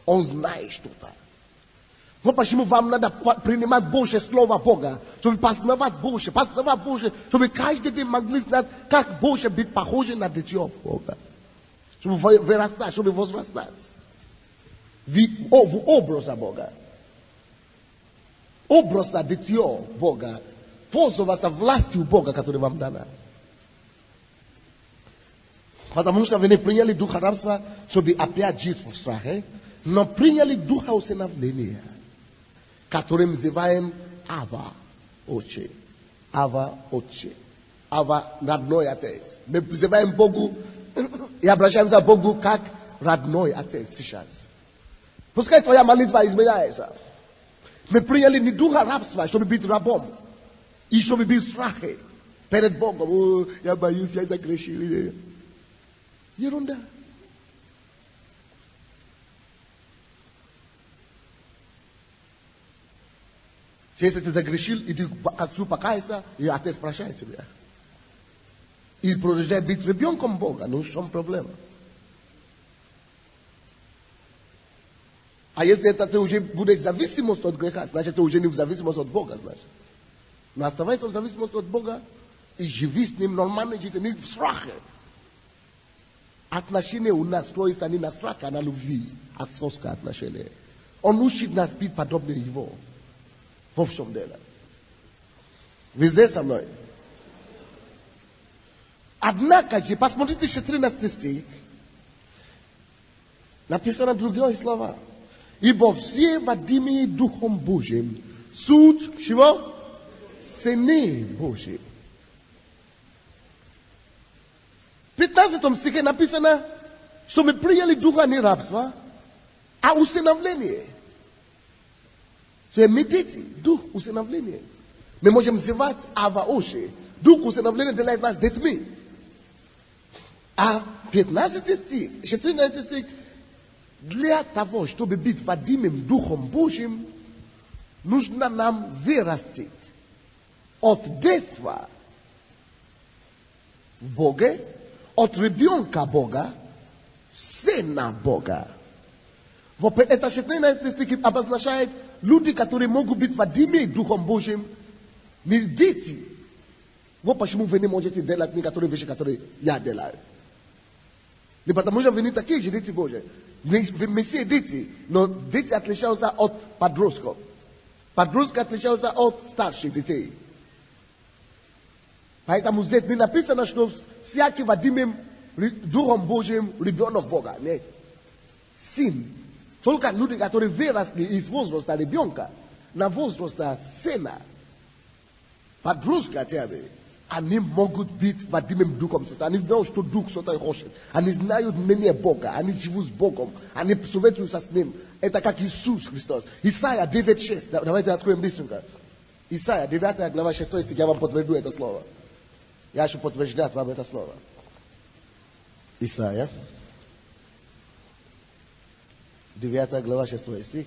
Он знает что-то. Вот почему вам надо принимать больше слова Бога, чтобы познавать больше, чтобы каждый день могли знать, как больше быть похожим на дитё Бога. Чтобы вырастать, чтобы возрастать. В образе Бога. Образа дитё Бога. Пользоваться властью Бога, которая вам дана. Потому что вы не приняли духа рабства, чтобы опять жить в страхе, но приняли духа усыновления, которым называем Ава, Отче. Ава, Отче. Ава, родной отец. Мы называем Богу и обращаемся к Богу как родной отец сейчас. Пускай твоя молитва изменяется. Мы приняли не духа рабства, чтобы быть рабом, и чтобы быть в страхе перед Богом. О, я боюсь, я загрешил. Ерунда. Если ты загрешил, иди к отцу покайся, и отец прощает тебя. И продолжай быть ребенком Бога. Ну, в чем проблема? А если это ты уже будешь зависимость от греха, значит, ты уже не в зависимости от Бога, значит. Но оставайся в зависимости от Бога и живи с Ним нормальной жизнью, не в страхе. Отношения у нас строятся не на страхе, а на любви. Отцовское отношение. Он учит нас быть подобны Его. Во всем деле. Вы здесь со мной? Однако же, посмотрите 14 стих. Написано другие слова. Ибо все водимые Духом Божьим суть чего? Сыны Божьи. В 15 стихе написано, что мы приняли духа не рабства, а усыновление. Мы дети, дух усыновления. Мы можем называть Ава Отче. Дух усыновления делает нас детьми. А 15 стих, 14 стих, для того, чтобы быть водимым Духом Божьим, нужно нам вырастить от детства в Боге, от ребенка Бога, сына Бога. Вот это 14 стих обозначает люди, которые могут быть водимы Духом Божьим, не дети. Вот почему вы не можете делать некоторые вещи, которые я делаю. Не потому что вы не такие же дети Божьи. Мы все дети, но дети отличаются от подростков. Подростки отличаются от старших детей. Поэтому здесь не написано, что всякий водимым Духом Божьим ребенок Бога. Нет. Сын. Только люди, которые выросли из возраста ребенка на возраста сына, подростка хотя бы, они могут быть водимым Духом Святым. Они знают, что Дух Святой хочет. Они знают мнение Бога. Они живут с Богом. Они советуются с Ним. Это как Иисус Христос. Исайя 9:6. Давайте откроем быстренько. Исайя 9 глава 6 стих. Я вам подтвержду это слово. Я еще подтверждать вам это слово. Исайя 9 глава 6 стих.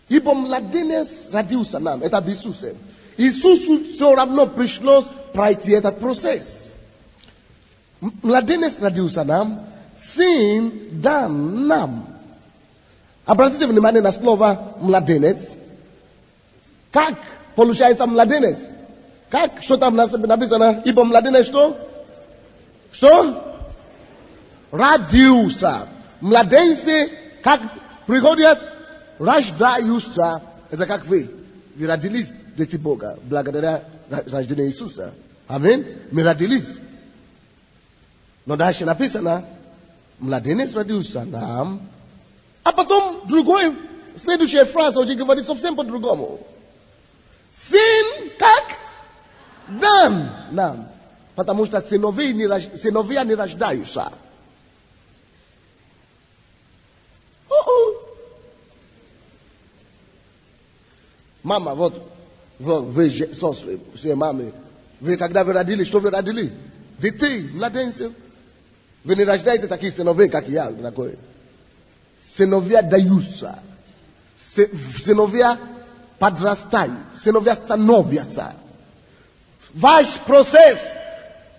Ибо младенец родился нам. Это об Иисусе. Иисусу все равно пришлось пройти этот процесс. Младенец родился нам, сын дан нам. Обратите внимание на слово младенец. Как получается младенец? Как? Что там написано? Ибо младенец что? Что? Родился. Младенцы как приходят? Рождаются. Это как вы. Вы родились. deti Boga. Благодаря рождению Иисуса. Аминь. Мы родились. Но дальше написано, младенец родился нам, а потом следующая фраза уже говорит совсем по-другому. Сын как? Дан нам. Потому что сыновья не рождаются. Мама, вот вы все мамы, вы когда вы родили, что вы родили? Детей, младенцев. Вы не рождаете таких сыновей, как я, дорогой. Сыновья даются. Сыновья подрастают. Сыновья становятся. Ваш процесс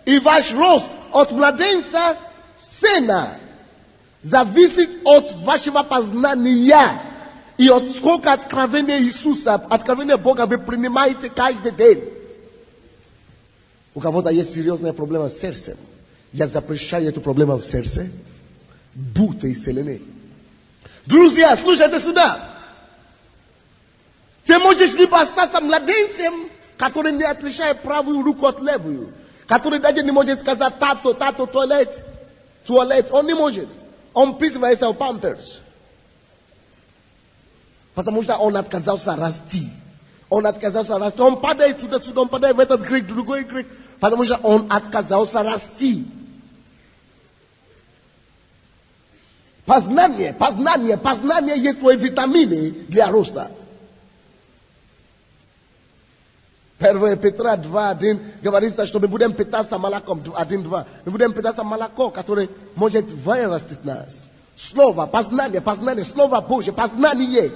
и ваш рост от младенца сына зависит от вашего познания и от сколько откровения Иисуса, откровения Бога вы принимаете каждый день. У кого-то есть серьезная проблема с сердцем. Я запрещаю эту проблему в сердце. Будьте исцелены. Друзья, слушайте сюда. Ты можешь либо остаться младенцем, который не отличает правую руку от левую, который даже не может сказать тато, туалет. Он не может. Он призывается в памперс. Потому что он отказался расти. Он падает сюда, он падает в этот крик, другой крик. Потому что он отказался расти. Познание есть твои витамины для роста. 1 Петра 2:1 говорится, что мы будем питаться молоком. 1:2. Мы будем питаться молоком, которое может вырастить нас. Слово, познание, Слово Божье, познание.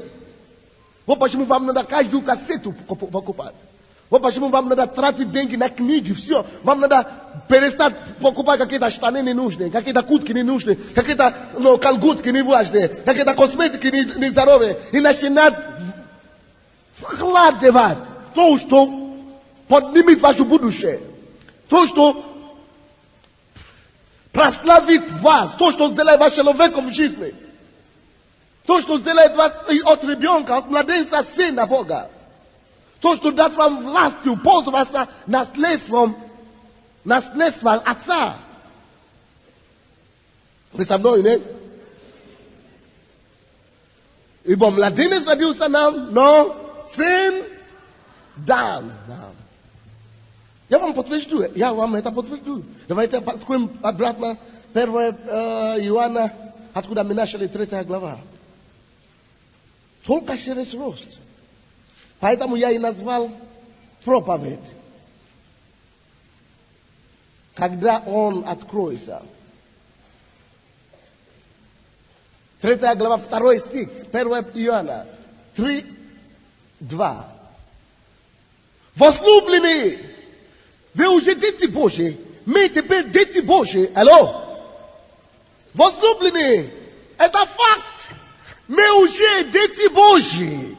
Вот почему вам надо каждую кассету покупать. Вот почему вам надо тратить деньги на книги, все. Вам надо перестать покупать какие-то штаны ненужные, какие-то куртки ненужные, какие-то колготки неважные, какие-то косметики нездоровые. И начинать вкладывать то, что поднимет ваше будущее. То, что прославит вас. То, что сделает вас человеком в жизни. То, что сделает вас от ребенка, от младенца, сына Бога. То, что даст вам властью пользоваться наследством отца. Вы со мной, нет? Ибо младенец родился нам, но сын дан нам. Я вам это подтверждаю. Давайте откроем обратно 1 Иоанна, откуда мы начали 3 глава. Только через рост. Поэтому я и назвал проповедь. Когда он откроется. 3 глава, 2 стих, 1 Иоанна, 3:2. Возлюбленные, вы уже дети Божьи, мы теперь дети Божьи. Алло? Возлюбленные, это факт. Мы уже дети Божьи.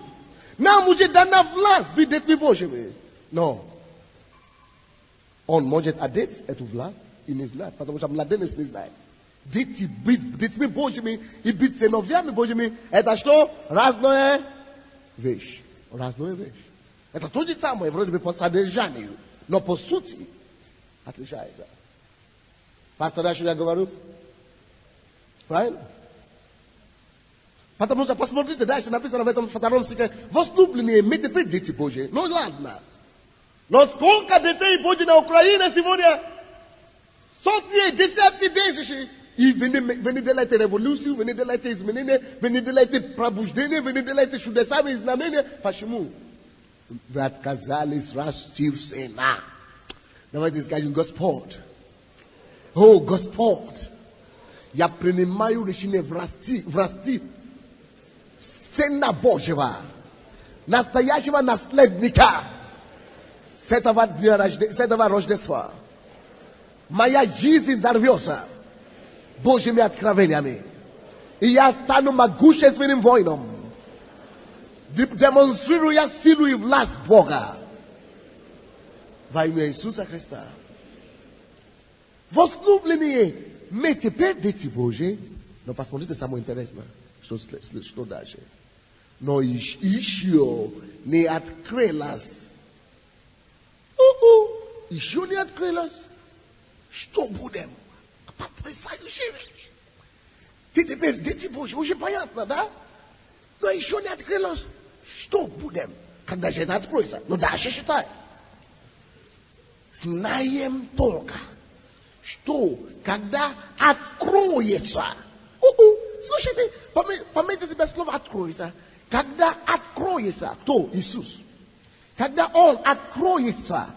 Нам уже дана власть быть детьми Божьими. Но он может одеть эту власть и не знать, потому что младенец не знает. Быть детьми Божьими и быть сыновьями Божьими, это что? Разная вещь. Это то же самое, вроде бы по содержанию, но по сути отличается. Пастор, дальше я говорю? Правильно? Потому что, посмотрите, дальше написано в этом 2 стихе, возлюбленные, мы теперь дети Божьи. Ну ладно. Но сколько детей Божьих на Украине сегодня? Сотни, десятки тысяч. И вы не делаете революцию, вы не делаете изменения, вы не делаете пробуждение, вы не делаете чудесами и знамения. Почему? Вы отказались расти в сына. Давайте скажем, Господь. О, Господь. Я принимаю решение врасти Сына Божьего, настоящего наследника с этого Рождества. Моя жизнь взорвется Божьими откровениями. И я стану могущественным воином, демонстрируя силу и власть Бога во имя Иисуса Христа. Возлюбленные, мы теперь дети Божьи. Но посмотрите, самое интересное, что дальше. Но еще не открылась Еще не открылось. Что будем? Потрясающе вещь. Ты теперь, дети Божьи, уже понятно, да? Но еще не открылось. Что будем? Когда же это откроется? Ну дальше считай. Знаем только, что когда откроется. Слушайте, пометьте себе слово откроется. Когда откроется, кто? Иисус. Когда Он откроется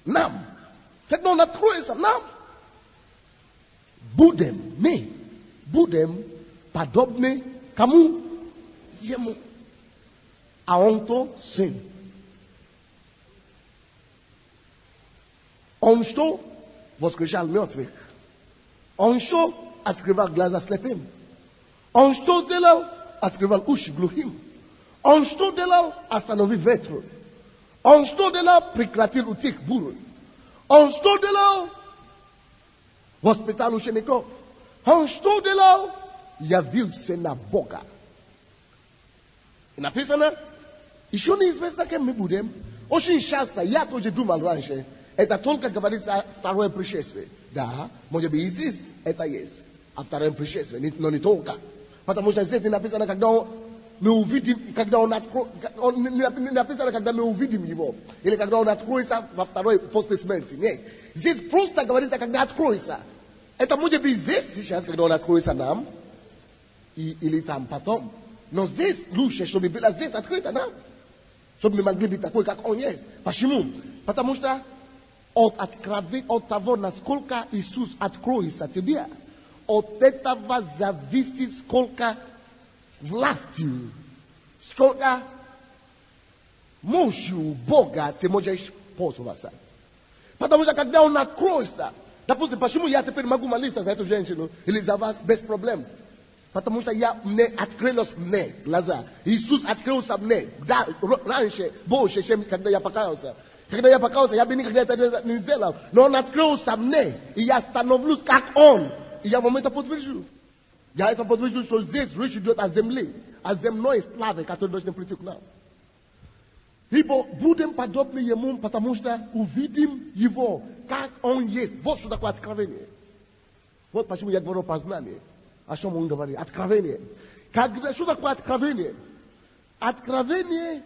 нам, когда Он откроется нам, мы будем подобны кому? Ему. А Он то Сын. Он что? Воскрешал мертвых. Он что? Открывал глаза слепым. Он что делал? Открывал уши глухим. Он что делал? Остановил ветру. Он что делал? Прекратил утек бурю. Он что делал? Воспитал учеников. Он что делал? Явился на Бога. И написано, еще неизвестно, кем мы будем. Очень часто, я тоже думал раньше, это только говорится о второе пришествие. Да, может быть и здесь это есть. О втором пришествии, но не только. Потому что здесь не написано, когда мы увидим, когда он откроет, не написано, когда мы увидим его. Или когда он откроется во второй после смерти. Нет. Здесь просто говорится, когда откроется. Это может быть здесь сейчас, когда он откроется нам. Или там потом. Но здесь лучше, чтобы было здесь открыто нам. Чтобы мы могли быть такой, как он есть. Почему? Потому что от того, насколько Иисус откроется тебе, от этого зависит, сколько власти, сколько мощью Бога ты можешь пользоваться. Потому что когда Он откроется, допустим, почему я теперь могу молиться за эту женщину или за вас без проблем? Потому что мне открылось глаза. Иисус открылся мне. Да, раньше, больше, чем когда я покаялся. Когда я покаялся, я бы никогда это не сделал. Но Он открылся мне. И я становлюсь как Он. И я вам это подтвержу. Я это подтвержу, что здесь речь идет о земле. О земной славе, которая должна прийти к нам. Ибо будем подобны Ему, потому что увидим Его, как Он есть. Вот что такое откровение. Вот почему я говорю познание. О чем он говорит? Откровение. Что такое откровение? Откровение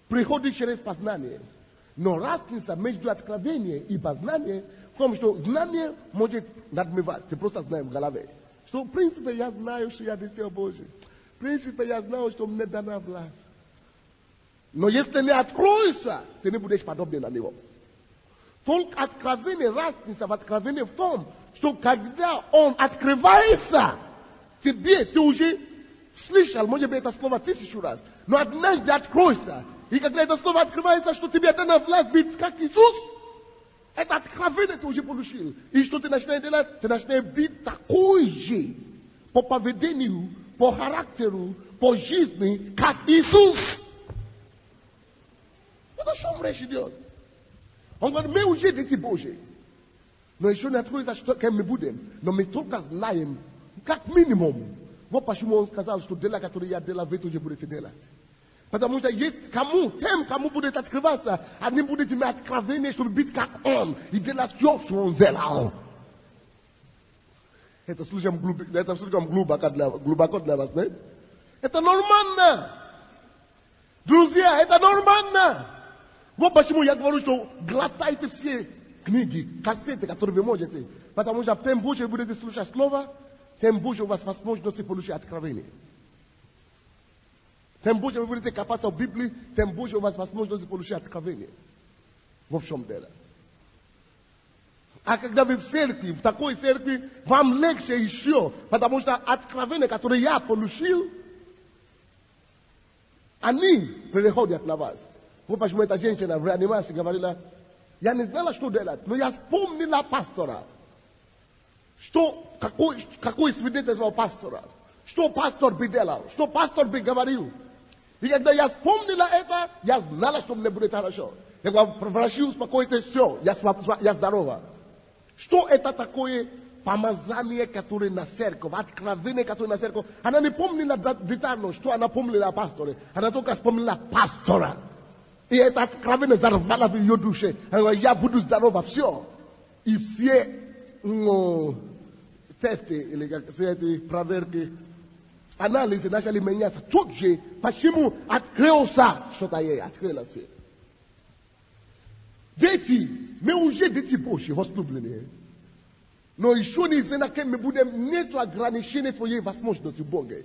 приходит через познание. Но разница между откровением и познанием в том, что знание может надмевать. Ты просто знаешь в голове. Что в принципе я знаю, что я дитя Божие. В принципе я знаю, что мне дана власть. Но если не откроешься, ты не будешь подобен на него. Только откровение, разница в откровении в том, что когда он открывается, тебе, ты уже слышал, может быть, это слово 1000 раз, но однажды откройся. И когда это слово открывается, что тебе дана власть быть как Иисус, это откровение ты уже получил. И что ты начинаешь делать? Ты начинаешь быть такой же по поведению, по характеру, по жизни, как Иисус. Это что речь идет? Он говорит, мы уже дети Божьи. Но еще не откроется, что кем мы будем. Но мы только знаем, как минимум. Вот почему он сказал, что дела, которые я делал, вы тоже будете делать. Потому что есть кому будет открываться, они будут иметь откровение, чтобы быть как он. И делать все, что он сделал. Это слишком глубоко для вас, нет? Это нормально. Друзья, это нормально. Вот почему я говорю, что глотайте все книги, кассеты, которые вы можете. Потому что тем больше вы будете слушать слово, тем больше у вас возможности получить откровение. Тем больше вы будете копаться в Библии, тем больше у вас возможности получить откровение. Вот в чем дело. А когда вы в церкви, в такой церкви, вам легче еще, потому что откровение, которое я получил, они переходят на вас. Вот почему эта женщина в реанимации говорила, я не знала, что делать, но я вспомнила пастора. Какое свидетельство у пастора? Что пастор бы делал? Что пастор бы говорил? И когда я вспомнила это, я знала, что мне будет хорошо. Я говорю, врачи, успокойтесь, все, я здорова. Что это такое pamazanie katore na cerco, atkravene katore na cerco. Ananipomni na ditano, što anapomli la pastore. Anatoka spomni la pastora. I atkravene zarvala vi yoduše. Ja budu zdarova всё. И все тесты, или как все эти проверки, анализы начали меняться. Тут же, почему открылся что-то ей, открылось. Дети, мы уже дети Божьи, возлюбленные. Но еще неизвестно, кем мы будем, нет ограничения твоей возможности Бога.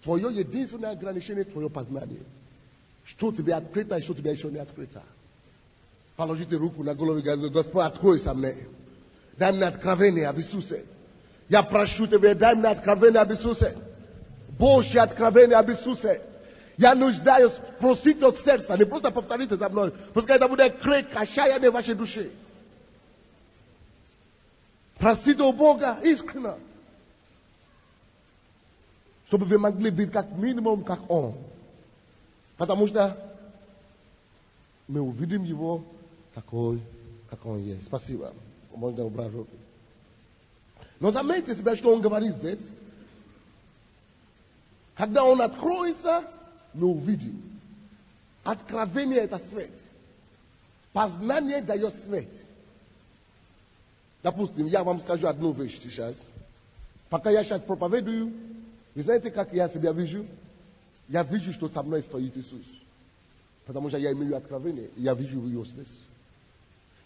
Твое единственное ограничение, твое познание. Что тебе открыто, и что тебе еще не открыто. Положите руку на голову и говорите: Господь, откройся мне. Дай мне откровение об Иисусе. Я прошу тебя, дай мне откровение об Иисусе. Божье откровение об Иисусе. Я нуждаюсь просить от сердца, не просто повторите за мной. Пускай это будет крик отчаяния в вашей душе. Простите у Бога искренне. Чтобы вы могли быть как минимум, как Он. Потому что мы увидим Его такой, как Он есть. Спасибо. Можно убрать руку. Но заметьте себя, что Он говорит здесь. Когда Он откроется, мы увидим. Откровение – это свет. Познание дает свет. Допустим, я вам скажу одну вещь сейчас. Пока я сейчас проповедую, вы знаете, как я себя вижу? Я вижу, что со мной стоит Иисус. Потому что я имею откровение, и я вижу Его здесь.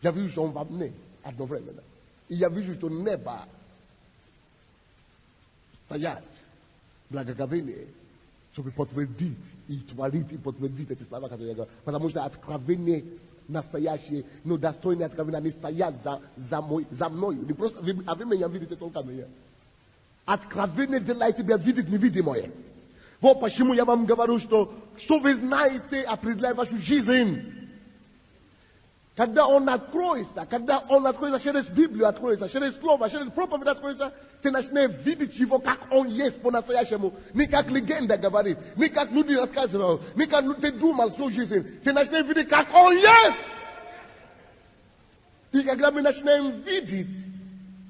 Я вижу, что Он во мне одновременно. И я вижу, что небо стоят благоговение, чтобы подтвердить и творить, и подтвердить эти слова, которые я говорю. Потому что откровение настоящее, но достойное откровение, они стоят за мною. Не просто, а вы меня видите только меня. Откровение делает тебя видеть невидимое. Вот почему я вам говорю, что вы знаете, определяет вашу жизнь. Когда он откроется через Библию откроется, через Слово, через проповедь откроется, ты начнешь видеть его, как он есть по-настоящему. Не как легенда говорит, не как люди рассказывают, не как ты думал всю жизнь. Ты начнешь видеть, как он есть. И когда мы начнем видеть,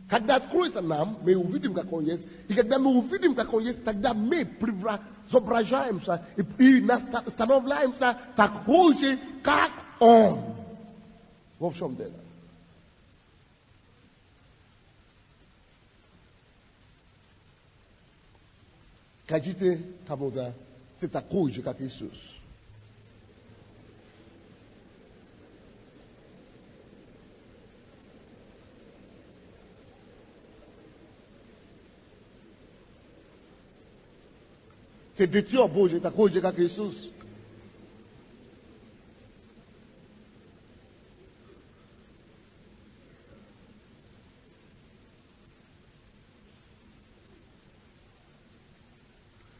когда откроется нам, мы увидим, как он есть. И когда мы увидим, как он есть, тогда мы преображаемся и становляемся такой же, как он. В чем дело? Скажите кому-то: ты такой же, как Иисус. Ты дитё Божье, такой же, как Иисус.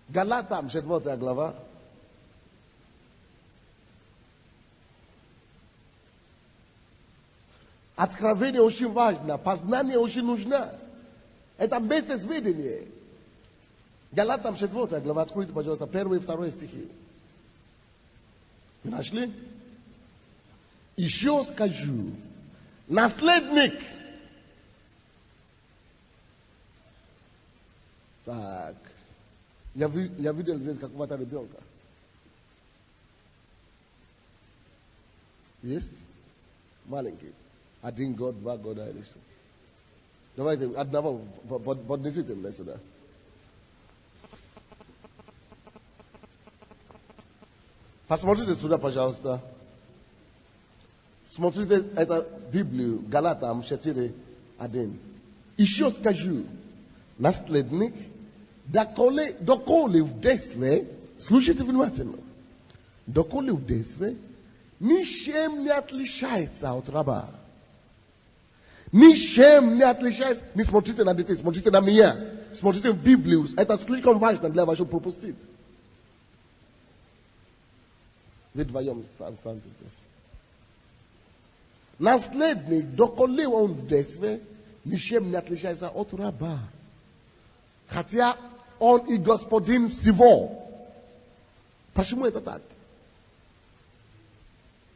Галатам 4 глава. Откровение очень важно, познание очень нужно. Это месяцвидение. Галатам 4 глава, откройте, пожалуйста, 1 и 2 стихи. Вы нашли? Еще скажу, наследник. Так. Я видел здесь какого-то ребенка. Есть? Маленький. Один год, 2 года или что. Давайте одного поднесите мне сюда. Посмотрите сюда, пожалуйста. Смотрите эту Библию, Галатам 4:1. Еще скажу, наследник, доколе в детстве, слушайте внимательно, доколе в детстве ничем не отличается от раба. Ничем не отличается. Не смотрите на детей, смотрите на меня. Смотрите в Библию. Это слишком важно для вас, чтобы пропустить. Вы вдвоем останетесь здесь. Наследник, доколе он в детстве, ничем не отличается от раба. Хотя он и господин всего. Почему это так?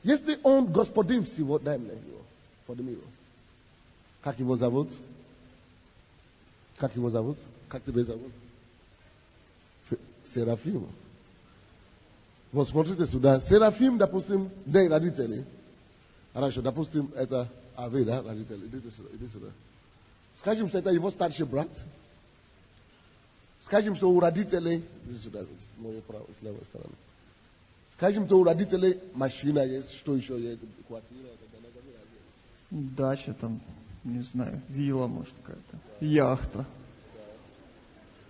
Если он господин всего, дай мне его. Подними его. Как его зовут? Как его зовут? Как тебя зовут? Серафим. Вот смотрите сюда. Серафим, допустим, да, родители. Хорошо, допустим, это Аве, да, родители. Иди сюда. Скажем, что это его старший брат. Скажем, что у родителей, иди сюда, с моей правой, с левой стороны. Скажем, что у родителей машина есть, что еще есть, квартира. Дача там, не знаю, вилла, может, какая-то, яхта.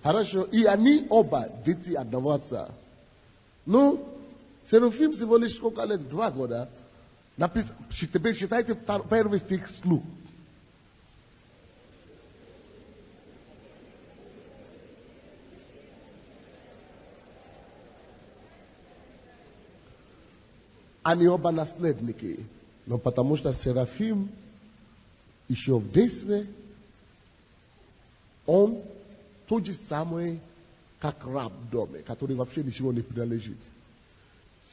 Хорошо, и они оба дети одного отца. Ну, Серафим всего лишь сколько лет? 2 года. Теперь считайте первый стих вслух. Они оба наследники. Но потому что Серафим еще в детстве, он тот же самый, как раб в доме, который вообще ничего не принадлежит.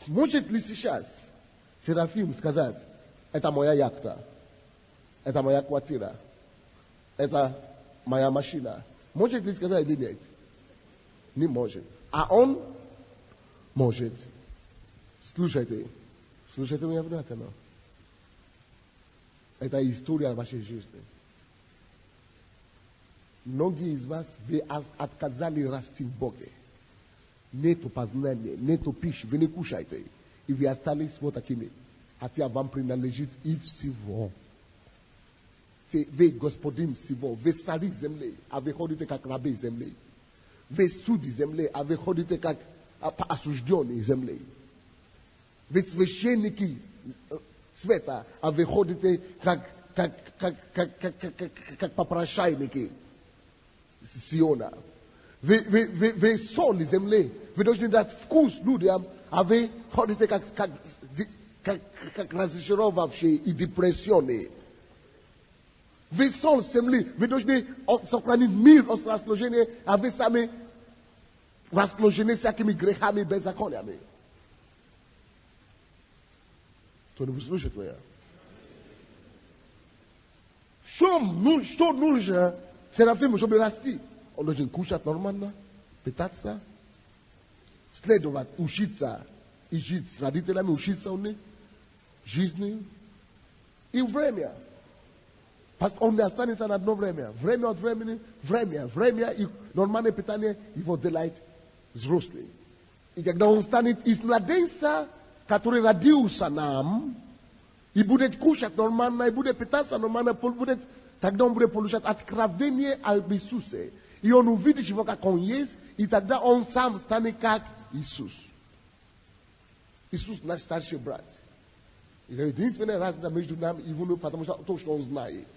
Может ли сейчас Серафим сказать, это моя яхта, это моя квартира, это моя машина? Может ли сказать или нет? Не может. А он может. Слушайте меня внимательно. Это история вашей жизни. Многие из вас, вы отказали расти в Боге. Нету познания, нету пищи, вы не кушаете. И вы остались вот такими. Хотя вам принадлежит и всего. Вы господин всего. Вы цари земли, а вы ходите как раби земли. Вы судьи земли, а вы ходите как осужденные земли. Вы священники света, а вы ходите как попрошайники Сиона. Вы соль земли. Вы должны дать вкус людям, а вы ходите как разочаровавшие и депрессионные. Вы соль земли. Вы должны сохранить мир от расположения, а вы сами расположены всякими грехами и беззакониями. Кто-нибудь слышит меня? Что нужно Серафиму, чтобы расти? Он должен кушать нормально, питаться, следовать, учиться и жить с родителями, учиться у них, жизнью и время. Он не останется на одно время. Время от времени, время и нормальное питание его делает взрослым. И когда он станет из младенца, который родился нам, и будет кушать нормально, и будет питаться нормально, тогда он будет получать откровение об Иисусе. И он увидит его, как он есть, и тогда он сам станет как Иисус. Иисус наш старший брат. И единственная разница между нами и вами, потому что то, что он знает.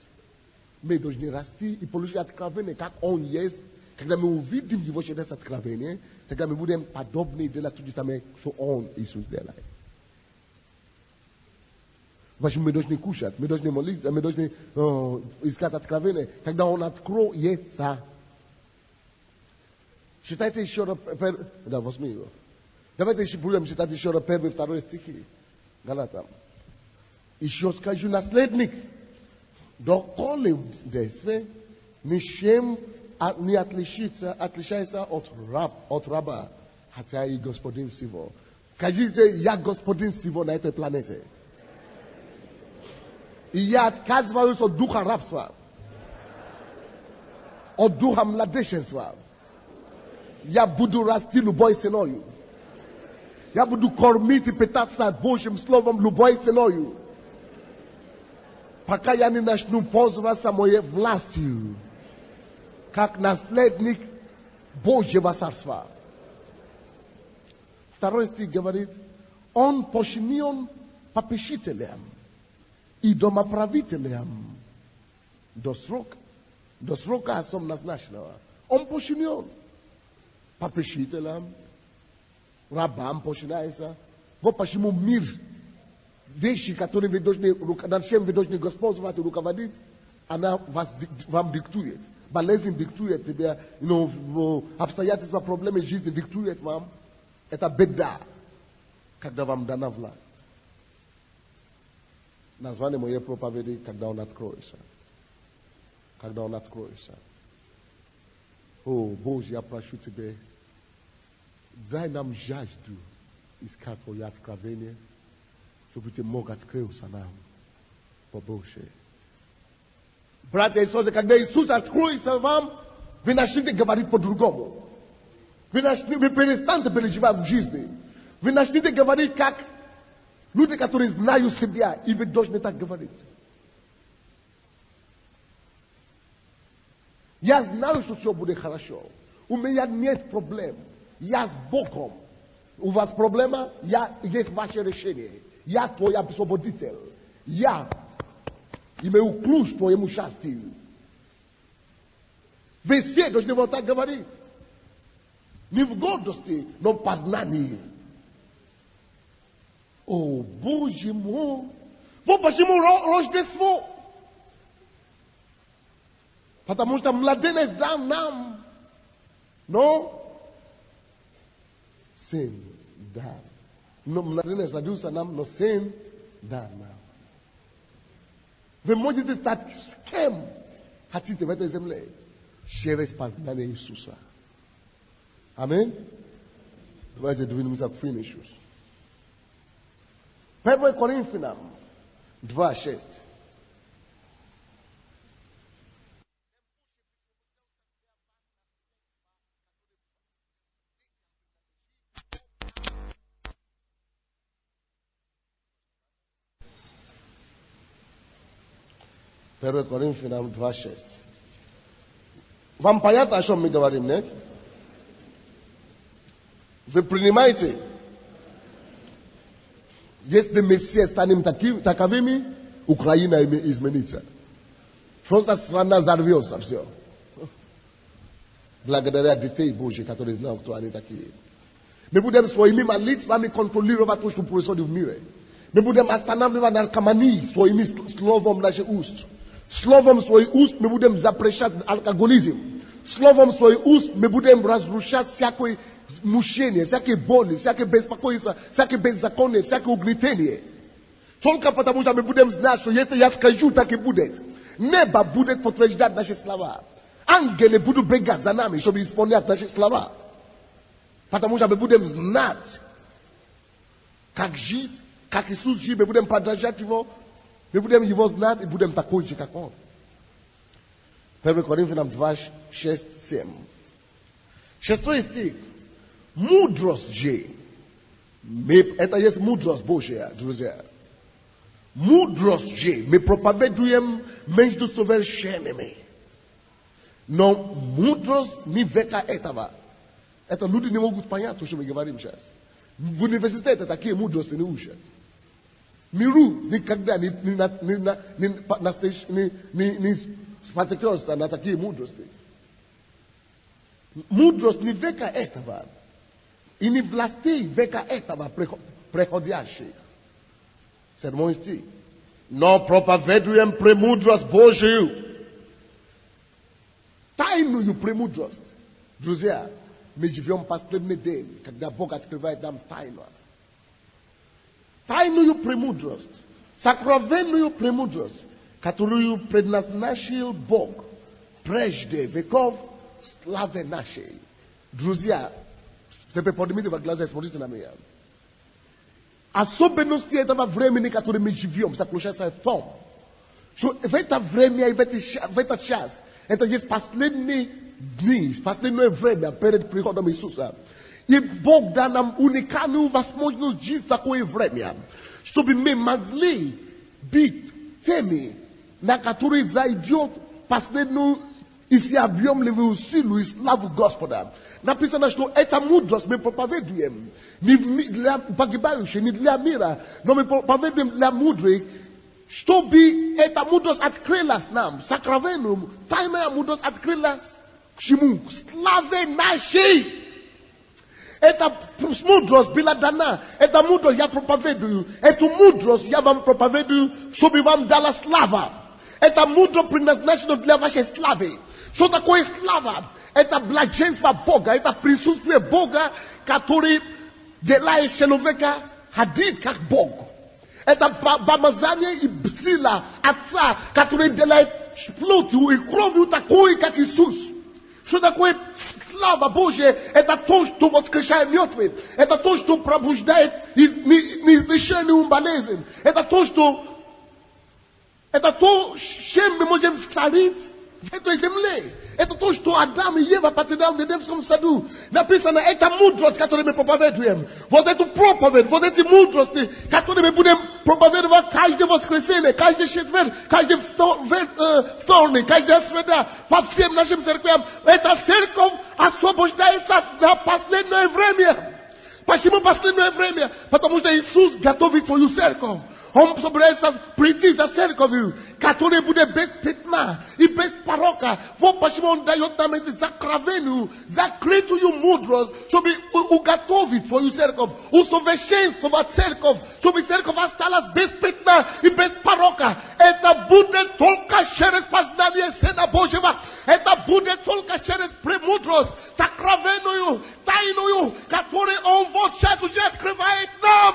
Мы должны расти и получить откровение, как он есть. Когда мы увидим его через откровение, тогда мы будем подобны делать то же самое, что он, Иисус, делает. Почему мы должны кушать, мы должны молиться, мы должны искать откровение, когда он откроется. Читайте еще раз, да, возьми его. Давайте еще будем читать еще раз 1 и 2 стихи. Галатам. Еще скажу, наследник, доколе в детстве ничем не отличается от раба, хотя и господин всего. Скажите, я господин всего на этой планете. И я отказываюсь от духа рабства, от духа младенчества. Я буду расти любой ценою. Я буду кормить и питаться Божьим словом любой ценою. Пока я не начну пользоваться моей властью, как наследник Божьего царства. 2 стих говорит, он подчинен попечителям и домоправителям до срока особо назначенного. Он подчинен попечителям, рабам подчиняется. Вот почему мир, вещи, которые над чем вы должны господствовать и руководить, она вам диктует. Болезнь диктует тебе, обстоятельства, проблемы жизни диктует вам. Это беда, когда вам дана власть. Название моей проповеди, когда он откроется. Когда он откроется. O Boże, ja proszę Ciebie, daj nam жажду искать Твое откровение, чтобы Ты мог открыться нам побольше. Братья и сестры, когда Иисус откроется вам, вы начнете говорить по-другому. Вы перестанете переживать в жизни. Вы начнете говорить как люди, которые знают себя, и вы должны так говорить. Я знаю, что все будет хорошо. У меня нет проблем. Я с Богом. У вас проблема, есть ваше решение. Я твой освободитель. Я имею ключ к твоему счастью. Вы все должны вот так говорить. Не в гордости, но в познании. О, Боже мой! Вот почему Рождество? Потому что младенец дал нам, но сын дал. Но младенец родился нам, но сын дал нам. Вы можете стать с кем хотите в этой земле через познание Иисуса. Аминь. Давайте двинемся к финишу. 1 Коринфянам 2:6. Первое Коринфянам 2:6. Вам понятно, о чем мы говорим, нет? Вы принимаете? Если Мессия станем таковыми, Украина изменится. Просто страна взорвется, все. Благодаря детей Божьих, которые знают, кто они такие. Мы будем своими молитвами контролировать то, что происходит в мире. Мы будем останавливать наркоманию своими словом наших уст. Словом своих уст мы будем запрещать алкоголизм. Словом своих уст мы будем разрушать всякое мучение, всякие боли, всякое беспокойство, всякое беззаконие, всякое угнетение. Только потому, что мы будем знать, что если я скажу, так и будет. Небо будет подтверждать наши слова. Ангелы будут бегать за нами, чтобы исполнять наши слова. Потому что мы будем знать, как жить, как Иисус жил, мы будем подражать Его, мы будем Его знать и будем такой же, как Он. 1 Коринфянам 2:6-7. 6 стих. Мудрость же. Это есть мудрость Божья, друзья. Мудрость же мы проповедуем между совершенными. Но мудрость не века этого. Это люди не могут понять то, что мы говорим сейчас. В университете такие мудрости не учат. Миру никогда не спотыкался на такие мудрости. Мудрость не века этого. И не власти века этого приходящих. 7 стих. Но проповедуем премудрость Божию. Тайную премудрость. Друзья, мы живем в последний день, когда Бог открывает нам тайну. Тайную премудрость, сокровенную премудрость, которую предназначил Бог прежде веков славы нашей. Друзья, теперь поднимите ваши глаза и смотрите на меня. Особенности этого времени, которое мы живем, заключается в том, что в это время и в этот час, это есть последние дни, последнее время перед приходом Иисуса. И Бог дал нам уникальную возможность жить в такое время, чтобы мы могли быть теми, на которые зайдет последнюю и всеобъемлющую силу и славу Господа. Написано, что эта мудрость мы проповедуем не для погибающих, не для мира, но мы проповедуем для мудрых, чтобы эта мудрость открылась нам, сокровенную, тайная мудрость открылась к чему? К славе нашей. Эта мудрость была дана. Эта мудрость я проповедую. Эту мудрость я вам проповедую, чтобы вам дала слава. Эта мудрость предназначена для вашей славы. Что такое слава? Это блаженство Бога. Это присутствие Бога, который делает человека ходить как Бог. Это помазание и сила Отца, который делает плотью и кровью такой, как Иисус. Что такое слава Божья? Это то, что воскрешает мертвых. Это то, что пробуждает неизлеченную болезнь. Это то, чем мы можем царить в этой земле. Это то, что Адам и Ева потеряли в Эдемском саду. Написано, это мудрость, которую мы проповедуем. Вот эту проповедь, вот эти мудрости, которые мы будем проповедовать каждое воскресенье, каждый четверг, каждый вторник, каждая среда, по всем нашим церквям. Эта церковь освобождается на последнее время. Почему последнее время? Потому что Иисус готовит свою церковь. Он собирается прийти за церковью, которая будет без пятна и без порока. Вот почему он дает нам эту закрытую мудрость, чтобы уготовить свою церковь, усовершенствовать церковь, чтобы церковь осталась без пятна и без порока. Это будет только через познание Сына Божьего. Это будет только через премудрость, сокровенную, тайную, которую Он вот сейчас уже открывает нам.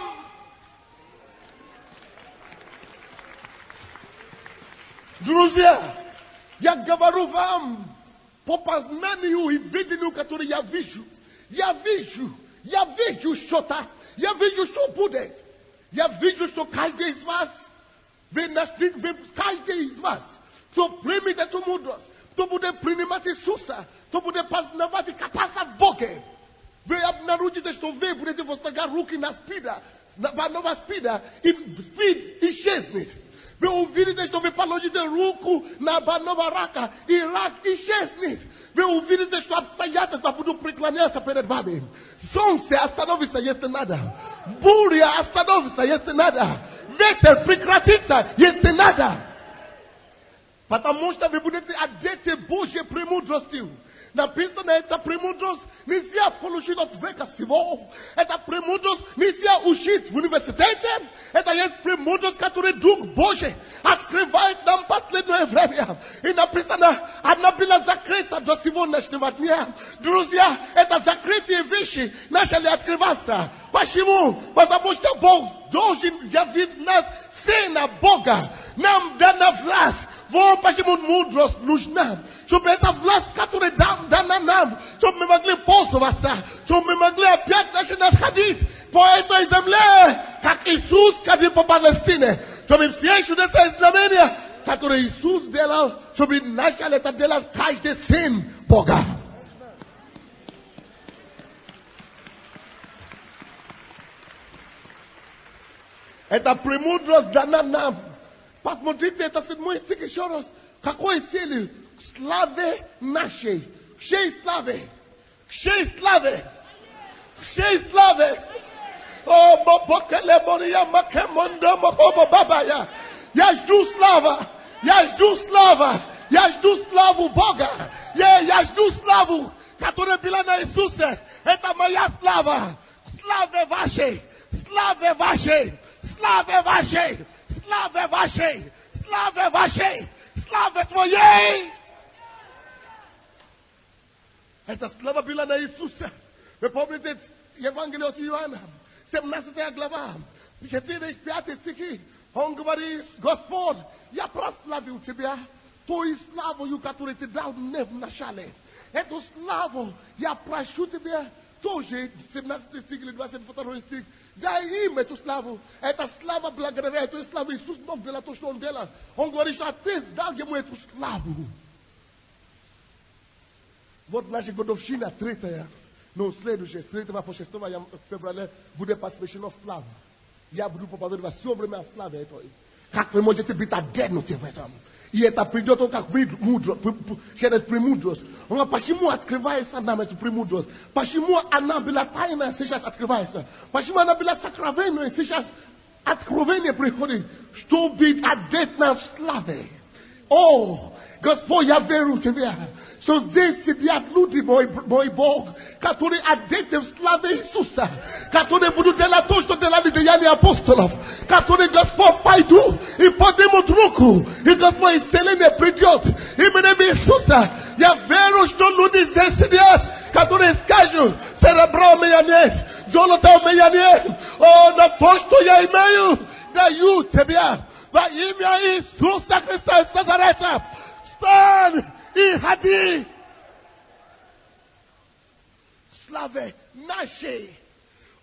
Друзья, я говорю вам по познанию и видению, которое я вижу. Я вижу что-то. Я вижу, что будет. Я вижу, что каждый из вас, каждый из вас, кто примет эту мудрость, кто будет принимать Иисуса, кто будет познавать и копаться Бога, вы обнаружите, что вы будете возлагать руки на спида, на нового спида, и спид исчезнет. Вы увидите, что вы положите руку на больного рака, и рак исчезнет. Вы увидите, что обстоятельства будут преклоняться перед вами. Солнце остановится, если надо. Буря остановится, если надо. Ветер прекратится, если надо. Потому что вы будете одеты Божьей премудростью. Написано, эта премудрость нельзя получить от века всего. Эта премудрость нельзя учить в университете. Это есть премудрость, которую Дух Божий открывает нам в последнее время. И написано, она была закрыта до сегодняшнего дня. Друзья, это закрытие вещи начали открываться. Почему? Потому что Бог должен явить в нас Сына Бога. Нам дана власть. Вот почему мудрость нужна. Чтобы эта власть, которая дана нам, чтобы мы могли пользоваться, чтобы мы могли опять начинать ходить по этой земле, как Иисус ходил по Палестине. Чтобы все чудеса и знамения, которые Иисус делал, чтобы начал это делать каждый сын Бога. Это премудрость дана нам. Посмотрите, это 7 стих еще раз. Какой цели? Славе нашей. Всей славе. Всей славе. Всей славе. О, Бобокеле Бория Макемондо Мохоба Бабая. Я жду слава. Я жду слава. Я жду славу Бога. Я жду славу, которая была на Иисусе. Это моя слава. Славе вашей. Славе вашей. Славе вашей. Славе вашей. Славе вашей. Славе твоей. Это слава была на Иисуса. Вы помните Евангелие от Иоанна, 17 глава, 4-5 стихи. Он говорит, Господь, я прославил Тебя той славою, которую Ты дал мне в начале. Эту славу я прошу Тебя тоже, 17 стих или 22 стих. Дай им эту славу. Эта слава благодаря этой славе Иисус мог делать то, что Он делал. Он говорит, что Ты дал ему эту славу. Вот наша годовщина 3-я. Но следующая, с 3 по 6 февраля будет посвящена славе. Я буду проповедовать все время о славе этой. Как вы можете быть оденуты в этом? И это придет он как через премудрость. Он говорит, почему открывается нам эту премудрость? Почему она была тайна, сейчас открывается? Почему она была сокровенная, сейчас откровение приходит? Что быть одет на славе? О, Господь, я верю в Тебя. Что здесь сидят люди, мой Бог, которые одеты в славе Иисуса, которые будут делать то, что делали деяния апостолов, которые, Господь, пойдут и поднимут руку, и, Господь, исцеление придет именем Иисуса. Я верю, что люди здесь сидят, которые скажут, серебра у меня нет, золота у меня нет, о, но то, что я имею, даю Тебе во имя Иисуса Христа из Назарета. Встань и ходи. Slave nasze.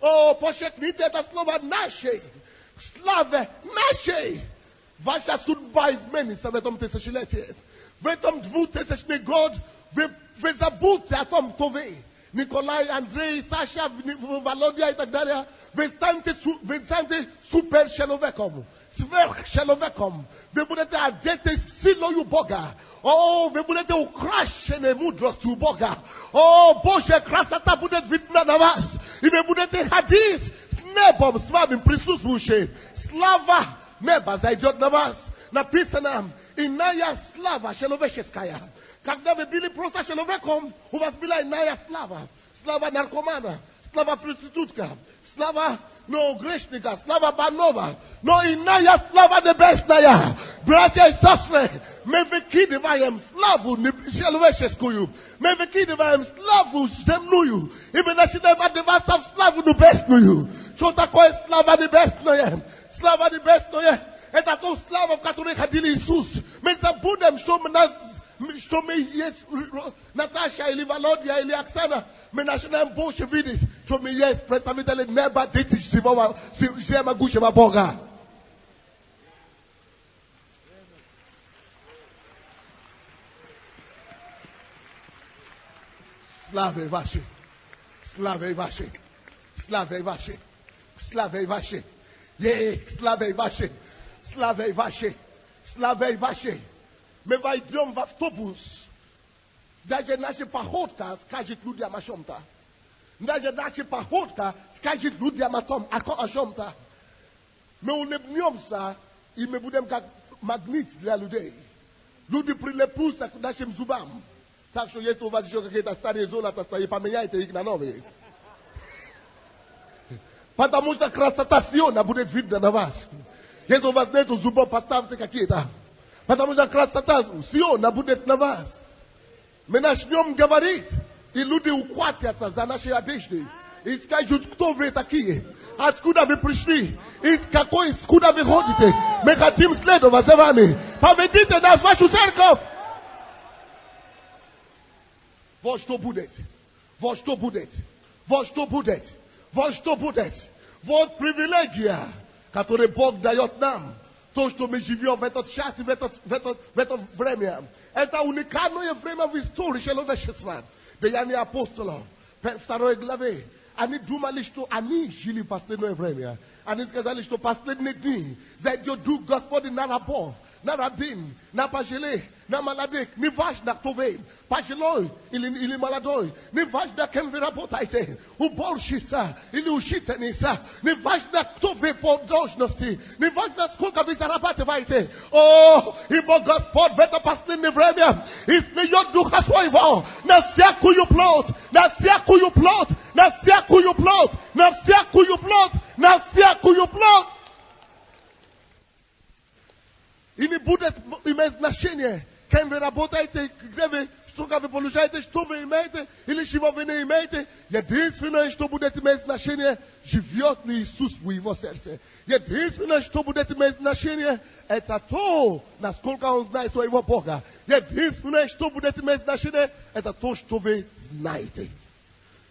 O, poszeknite ta słowa nasze. Slave nasze. Wasza судьба изменится в этом тысячелетии. В этом 2000 год вы забудьте о том, кто вы. Николай, Андрей, Саша, Володя и так далее. Вы станете суперчеловеком, сверхчеловеком. Вы будете одеты силою Бога. О, вы будете украшены мудростью Бога. О, Божья красота будет видна на вас. И вы будете ходить с небом, с вами присутствующим. Слава неба зайдет на вас. Написано, иная слава человеческая. Когда вы были просто человеком, у вас была иная слава. Слава наркомана, слава проститутка, слава грешника, слава больного. Но иная слава небесная. Братья и сестры, мы выкидываем славу человеческую. Мы выкидываем славу земную. И мы начинаем одеваться в славу небесную. Что такое слава небесная? Слава небесная — это та слава, в которой ходил Иисус. Мы забудем, что мы есть Наташа или Володя или Оксана. Мы начинаем больше видеть, что мы есть представители неба, дети всемогущего Бога. Славе ваши, славе ваши, славе ваши, славе ваши. Славе ваши, славе ваши, славе ваши. Мы войдем в автобус. Даже наша походка скажет людям о чем-то. Даже наша походка скажет людям о чем-то. Мы улыбнемся, и мы будем как магнит для людей. Люди прилепутся к нашим зубам. Так что если у вас еще какие-то старые золота стоят, поменяйте их на новые. Потому что красота Сиона будет видна на вас. Если у вас нет зубов, поставьте какие-то. Потому что красота Сиона будет на вас. Мы начнем говорить, и люди ухватятся за наши одежды. И скажут, кто вы такие? Откуда вы пришли? Откуда вы ходите? Мы хотим следовать за вами. Поведите нас в вашу церковь. Вот что будет. Вот что будет. Вот что будет. Вот что будет. Вот привилегия, которую Бог дает нам. То, что мы живем в этот час и в это время. Это уникальное время в истории человечества. Деяния апостолов, 2 главе. Они думали, что они жили в последнее время. Они сказали, что последние дни зайдет Дух Господень на рабов, на рабин, на пожилых, на молодых. Не важно, кто вы, пожилой или молодой. Не важно, кем вы работаете, уборщица или учительница. Не важно, кто вы по должности. Не важно, сколько вы зарабатываете. О, ибо Господь в это последнее время изльет Духа Своего на всякую плоть, на всякую плоть, на всякую плоть, на всякую плоть, на всякую плоть. И не будет иметь значения, кем вы работаете, где вы, сколько вы получаете, что вы имеете, или чего вы не имеете. Единственное, что будет иметь значение, живет ли Иисус в его сердце. Единственное, что будет иметь значение, это то, насколько он знает своего Бога. Единственное, что будет иметь значение, это то, что вы знаете.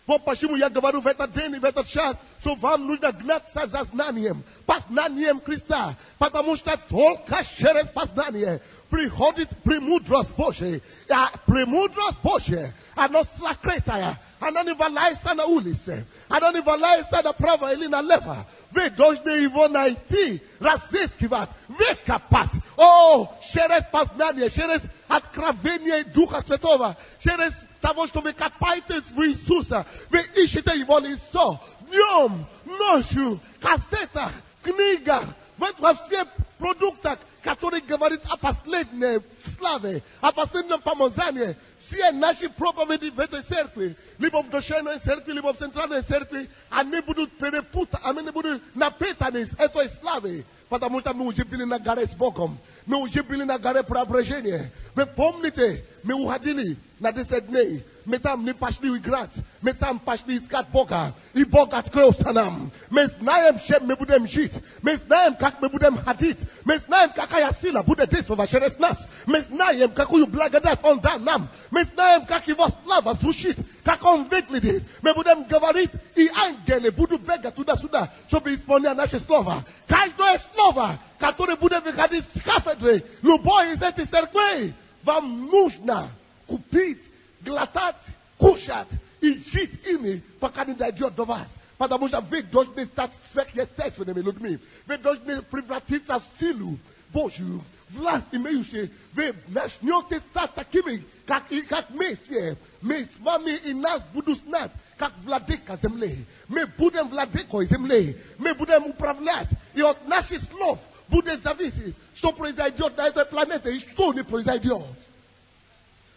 Вот почему я говорю в этот день и в этот час, что вам нужно гнаться за знанием, познанием Христа. Потому что только через познание приходит премудрость Божия. А премудрость Божия, она сокрытая. Она не валяется на улице. Она не валяется направо или налево. Вы должны его найти, разыскивать, выкопать. О, через познание, через откровение Духа Святого, через того, что вы копаете в Иисуса, вы ищете его лицо. Днем, ночью, кассетах, книгах, во всех продуктах, которые говорят о последней славе, о последнем помазании. Все наши проповеди в этой церкви, либо в душевной церкви, либо в центральной церкви, они будут перепутаны, они будут напитаны с этой славой. Потому что мы уже были на горе с Богом. Мы уже были на горе преображения. Вы помните, мы уходили на 10 дней. Мы там не пошли играть. Мы там пошли искать Бога. И Бог открылся нам. Мы знаем, чем мы будем жить. Мы знаем, как мы будем ходить. Мы знаем, какая сила будет действовать через нас. Мы знаем, какую благодать Он дал нам. Мы знаем, как Его слава звучит. Как Он выглядит. Мы будем говорить, и ангелы будут бегать туда-сюда, чтобы исполнять наши слова. Каждое слово, которое будет выходить с кафедры, любой из этих церквей, вам нужно купить, глотать, кушать и жить ими, пока не дойдет до вас. Потому что вы должны стать сверхъестественными людьми. Вы должны превратиться в силу Божью, власть имеющую. Вы начнете стать такими, как мы все. Мы с вами и нас будут знать, как владыка земли. Мы будем владыкой земли. Мы будем управлять. И от наших слов будет зависеть, что произойдет на этой планете и что не произойдет.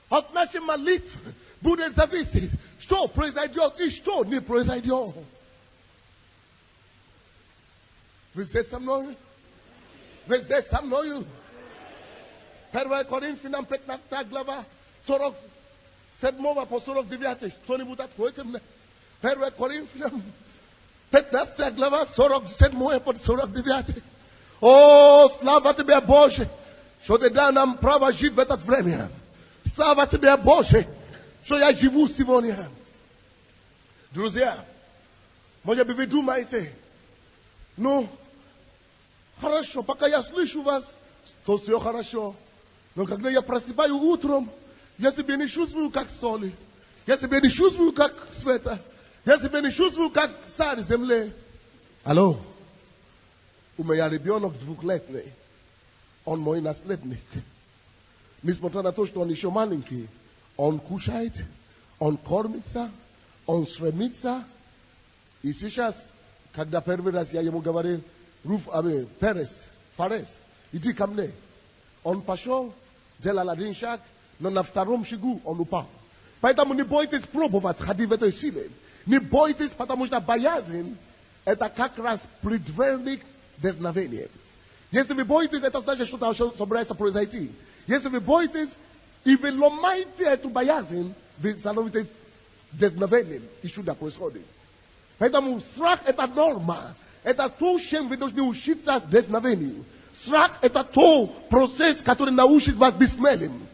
От нашей молитвы будет зависеть, что произойдет и что не произойдет. Вы здесь со мной? Вы здесь со мной? 1 Коринфянам 15 глава, 47 по 49. Кто-нибудь откройте мне. 1 Коринфянам 15 глава, 47 по 49. О, слава Тебе, Боже, что Ты дал нам право жить в это время. Слава Тебе, Боже, что я живу сегодня. Друзья, может быть, вы думаете, ну, хорошо, пока я слышу вас, то все хорошо. Но когда я просыпаюсь утром, я себя не чувствую как соли. Я себя не чувствую как света. Я себя не чувствую как царь земли. Алло? У меня ребенок 2-летний. Он мой наследник. Несмотря на то, что он еще маленький, он кушает, он кормится, он стремится. И сейчас, когда первый раз я ему говорил, Фарес, иди ко мне. Он пошел, делал один шаг, но на втором шагу он упал. Поэтому не бойтесь пробовать ходить в этой силе. Не бойтесь, потому что боязнь – это как раз предверник дерзновения. Если вы боитесь, это значит, что что-то собирается произойти. Если вы боитесь и вы ломаете эту боязнь, вы становитесь дерзновением, и сюда происходит. Поэтому страх – это норма. Это то, чем вы должны учиться дерзновению. Страх – это тот процесс, который научит вас быть смелым.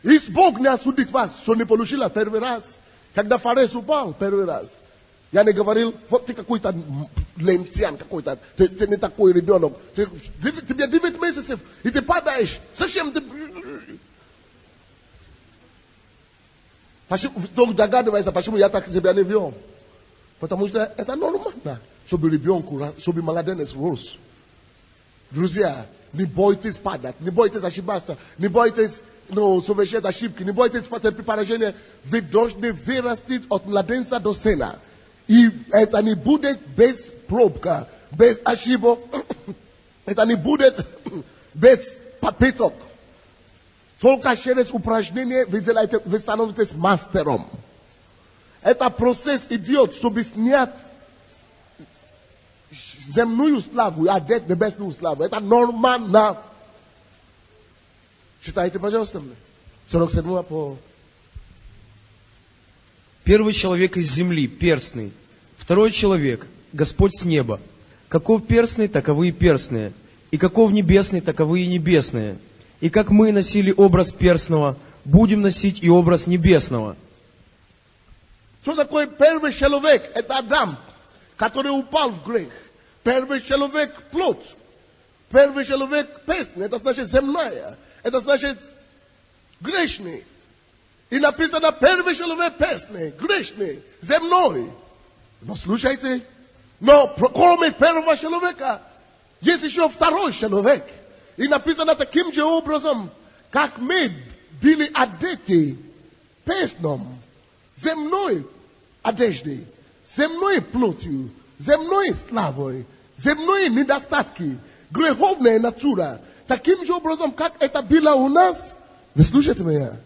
И Бог не осудит вас, что не получила первый раз. Когда Фарес упал первый раз, я не говорил, вот ты какой-то лентян какой-то, ты не такой ребенок. Тебе 9 месяцев, и ты падаешь. Зачем ты... Только догадывайся, почему я так себя не вел. Потому что это нормально, чтобы ребенку, чтобы младенец рос. Друзья, не бойтесь падать, не бойтесь ошибаться, не бойтесь совершать ошибки, не бойтесь потерпеть поражение. Вы должны вырастить от младенца до сына. И это не будет без пробка, без ошибок. Это не будет без попыток. Только через упражнение вы становитесь мастером. Это процесс идет, чтобы снять земную славу и одеть небесную славу. Это нормально. Читайте, пожалуйста, мне. 47 по... Первый человек из земли, перстный. Второй человек, Господь с неба. Каков перстный, таковы и перстные. И каков небесный, таковы и небесные. И как мы носили образ перстного, будем носить и образ небесного. Что такое первый человек? Это Адам, который упал в грех. Первый человек плоть. Первый человек перстный. Это значит земная. Это значит грешный. И написано первый человек перстный, грешный, земной. Но слушайте, но кроме первого человека есть еще второй человек. И написано таким же образом, как мы были одеты перстном, земной одеждой, земной плотью, земной славой, земной недостатки, греховная натура. Таким же образом, как это было у нас, вы слушаете меня?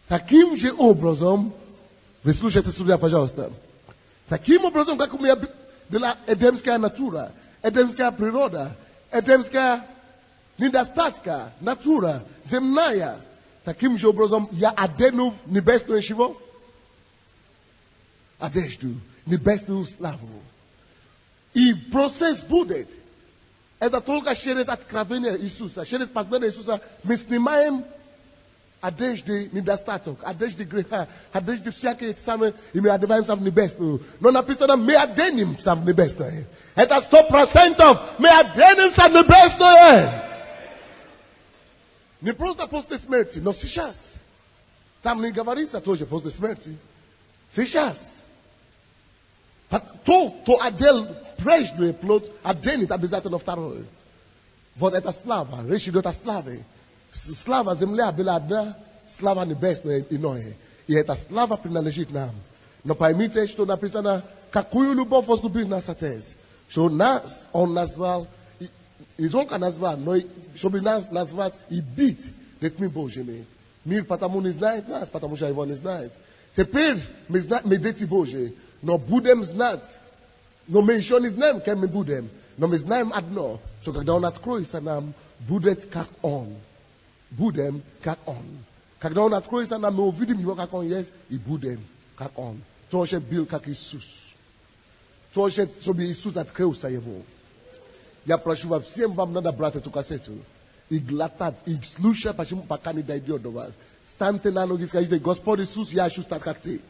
Таким же образом, вы слушайте сюда, пожалуйста. Таким образом, как у меня была эдемская натура, эдемская природа, эдемская недостатка, натура, земная. Таким же образом, я одену небесную чего? Одежду, небесную славу. И процесс будет. Это только через откровение Иисуса, через познание Иисуса мы снимаем одежды недостаток, одежды греха, одежды всякие самые, и мы одеваемся в небесную. Но написано, мы оденемся в небесное. Это 100% мы оденемся в небесное. Не просто после смерти, но сейчас. Там не говорится тоже после смерти. Сейчас. Кто одел прежнюю плоть, оденет обязательно второе. Вот это слава. Речь идет о славе. Слава земля была одна, слава небесная иное. И эта слава принадлежит нам. Но поймите, что написано, какую любовь возлюбил нас Отец. Что нас Он назвал, и не только назвал, но чтобы нас назвать и бить детьми Божьими. Мир потому не знает нас, потому что его не знает. Теперь мы дети Божьи, но будем знать. Но мы еще не знаем, кем мы будем. Но мы знаем одно, что когда Он откроется нам, будет как Он. Будем как Он. Когда Он откроется нам, мы увидим Его, как Он есть, и будем как Он. Тоже был как Иисус. Тоже, чтобы Иисус открылся Его. Я прошу вас, всем вам надо брать эту кассету и глотать, и слушать, почему пока не дойдет до вас. Станьте на ноги и скажите, Господь Иисус, я хочу стать как Ты.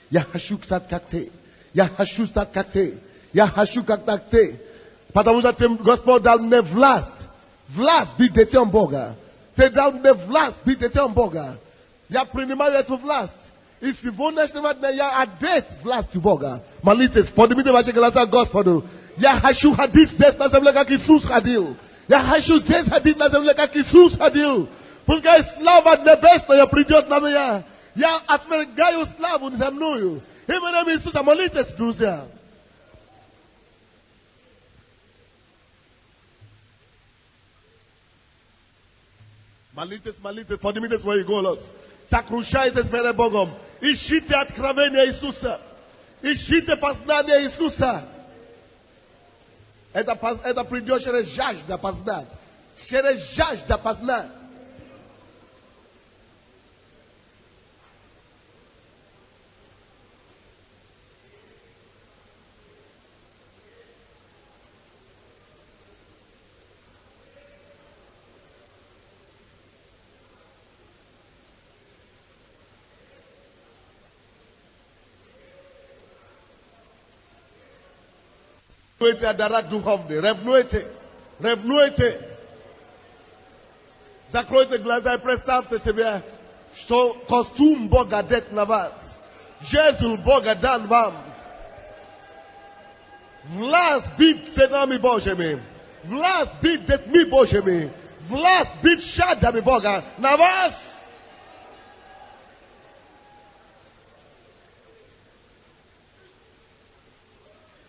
Я хочу стать как Ты. Я хочу стать как Ты. Я хочу как Ты. Потому что Ты, Господь, дал мне власть. Власть быть детем Бога. Ты дал мне власть быть детем Бога. Я принимаю эту власть. И сегодняшнего дня я одет властью Бога. Молитесь, поднимите ваши глаза к Господу. Я хочу ходить здесь на земле, как Иисус ходил. Я хочу здесь ходить на земле, как Иисус ходил. Пускай слава небесная придет на меня. Я отвергаю славу земную. Именем Иисуса, молитесь, друзья. Молитесь, поднимите свои голос. Сокрушайтесь перед Богом. Ищите откровение Иисуса. Ищите познание Иисуса. Это придет через жажда познать. Через жажда познать. Ревнуйте о дарах духовных. Ревнуйте. Закройте глаза и представьте себе, что костюм Бога одет на вас. Жезл Бога дан вам. Власть бить сынами Божьими. Власть бить детьми Божьими. Власть бить чадами Бога на вас.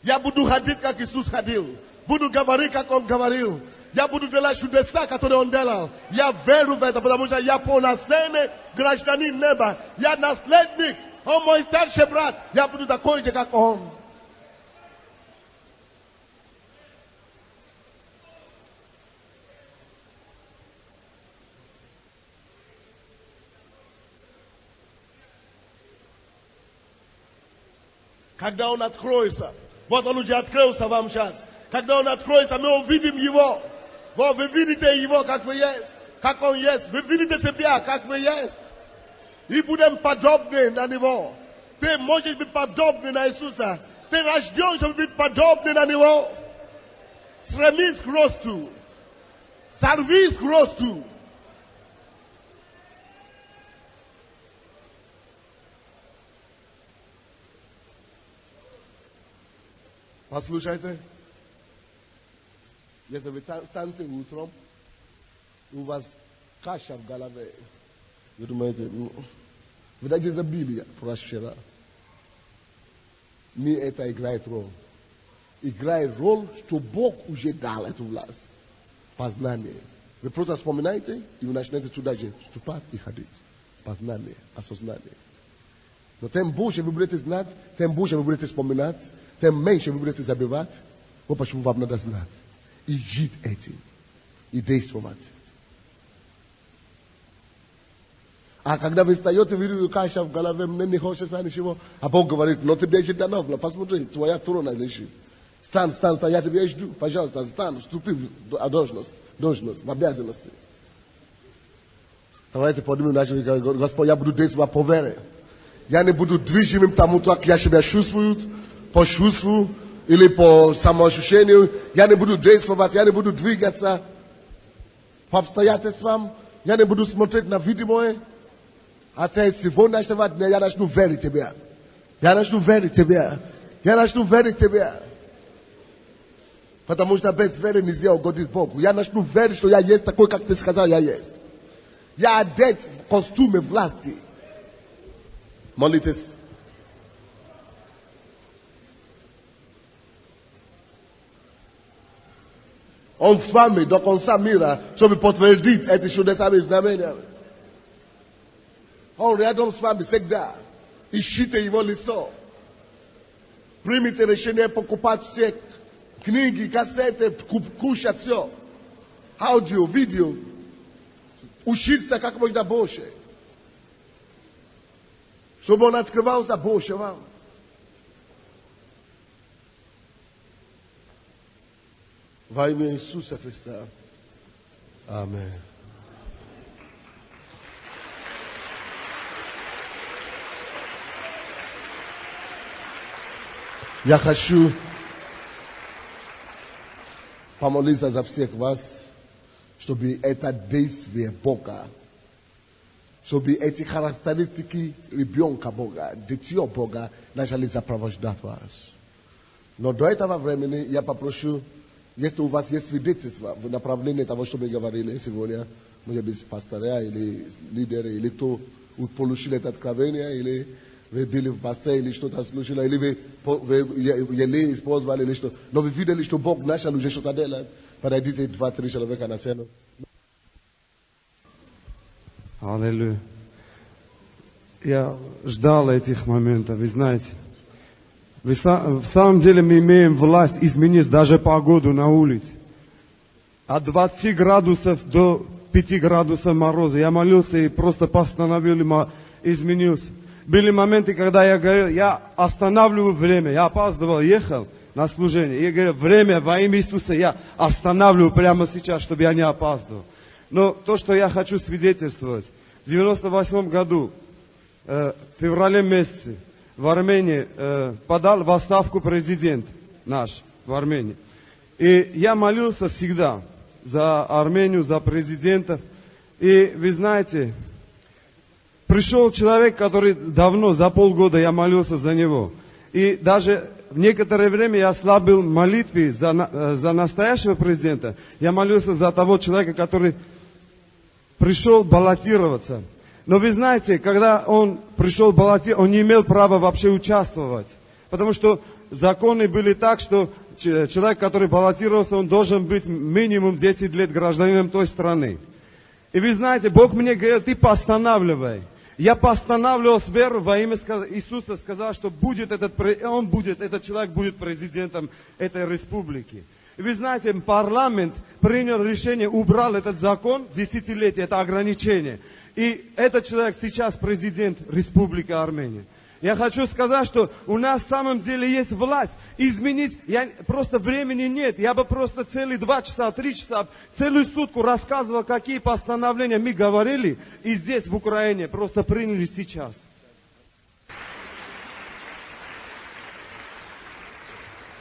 Я буду ходить, как Иисус ходил. Буду говорить, как Он говорил. Я буду делать чудеса, которые Он делал. Я верю в это, потому что я полноценный гражданин неба. Я наследник. Он мой старший брат. Я буду такой же, как Он. Когда Он откроется, вот Он уже открылся вам сейчас. Когда Он откроется, мы увидим Его. Вот вы видите Его, как вы есть. Как Он есть. Вы видите себя, как вы есть. И будем подобны на Него. Ты можешь быть подобный на Иисуса. Ты рожден, чтобы быть подобный на Него. Стремись к росту. Сервись к росту. Послушайте, если вы станете утром, у вас каша в голове. Вы думаете, вы даже забыли про вчера. Не это играет роль. Играет роль, что Бог уже дал эту власть. Познание. Вы просто вспоминаете, и вы начнете туда же вступать и ходить. Познание, осознание. Но тем больше вы будете знать, тем больше вы будете вспоминать, тем меньше вы будете забывать. Вот почему вам надо знать. И жить этим. И действовать. А когда вы встаете, вы каша в голове, мне не хочется ничего. А Бог говорит, но тебе еще дано, посмотри, твоя трона лежит. Стань, я тебя жду, пожалуйста, стань, вступи в должность, в обязанности. Давайте поднимем наши, Господь, я буду действовать по вере. Я не буду движимым тому, как я себя чувствую, по чувству или по самоощущению. Я не буду действовать, я не буду двигаться по обстоятельствам. Я не буду смотреть на видимое. А сегодня я начну верить тебе. Я начну верить тебе. Я начну верить тебе. Потому что без веры нельзя угодить Богу. Я начну верить, что я есть такой, как ты сказал, я есть. Я одет в костюме власти. Молитесь. Он с вами до конца мира, чтобы подтвердить эти чудесные знамения. Он рядом с вами всегда. Ищите его лицо. Примите решение покупать все книги, кассеты, кушать все. Аудио, видео. Учиться как можно больше. Чтобы он открывался больше вам. Во имя Иисуса Христа. Аминь. Я хочу помолиться за всех вас, чтобы это действие Бога, чтобы эти характеристики ребенка Бога, дитё Бога, начали сопровождать вас. Но до этого времени я попрошу, если у вас есть свидетельство в направлении того, что мы говорили сегодня, может быть, пастора или лидеры, или кто получили это откровение, или вы были в пасте, или что-то слушали, или вы ели, использовали, или что. Но вы видели, что Бог начал уже что-то делать. Подойдите 2-3 человека на сцену. Аллилуйя. Я ждал этих моментов, вы знаете. В самом деле мы имеем власть изменить даже погоду на улице. От 20 градусов до 5 градусов мороза. Я молился и просто постановил, изменился. Были моменты, когда я говорил, я останавливаю время. Я опаздывал, ехал на служение. Я говорю, время во имя Иисуса я останавливаю прямо сейчас, чтобы я не опаздывал. Но то, что я хочу свидетельствовать. В 98 году, в феврале месяце, в Армении подал в отставку президент наш в Армении. И я молился всегда за Армению, за президентов. И вы знаете, пришел человек, который давно, за полгода я молился за него. И даже в некоторое время я ослабил молитвы за настоящего президента. Я молился за того человека, который пришел баллотироваться. Но вы знаете, когда он пришел баллотироваться, он не имел права вообще участвовать. Потому что законы были так, что человек, который баллотировался, он должен быть минимум 10 лет гражданином той страны. И вы знаете, Бог мне говорил, ты постанавливай. Я постанавливал с верой во имя Иисуса, сказал, что этот человек будет президентом этой республики. И вы знаете, парламент принял решение, убрал этот закон, десятилетие, это ограничение. И этот человек сейчас президент Республики Армения. Я хочу сказать, что у нас в самом деле есть власть изменить. Просто времени нет. Я бы просто целые 2 часа, 3 часа, целую сутку рассказывал, какие постановления мы говорили. И здесь, в Украине, просто приняли сейчас.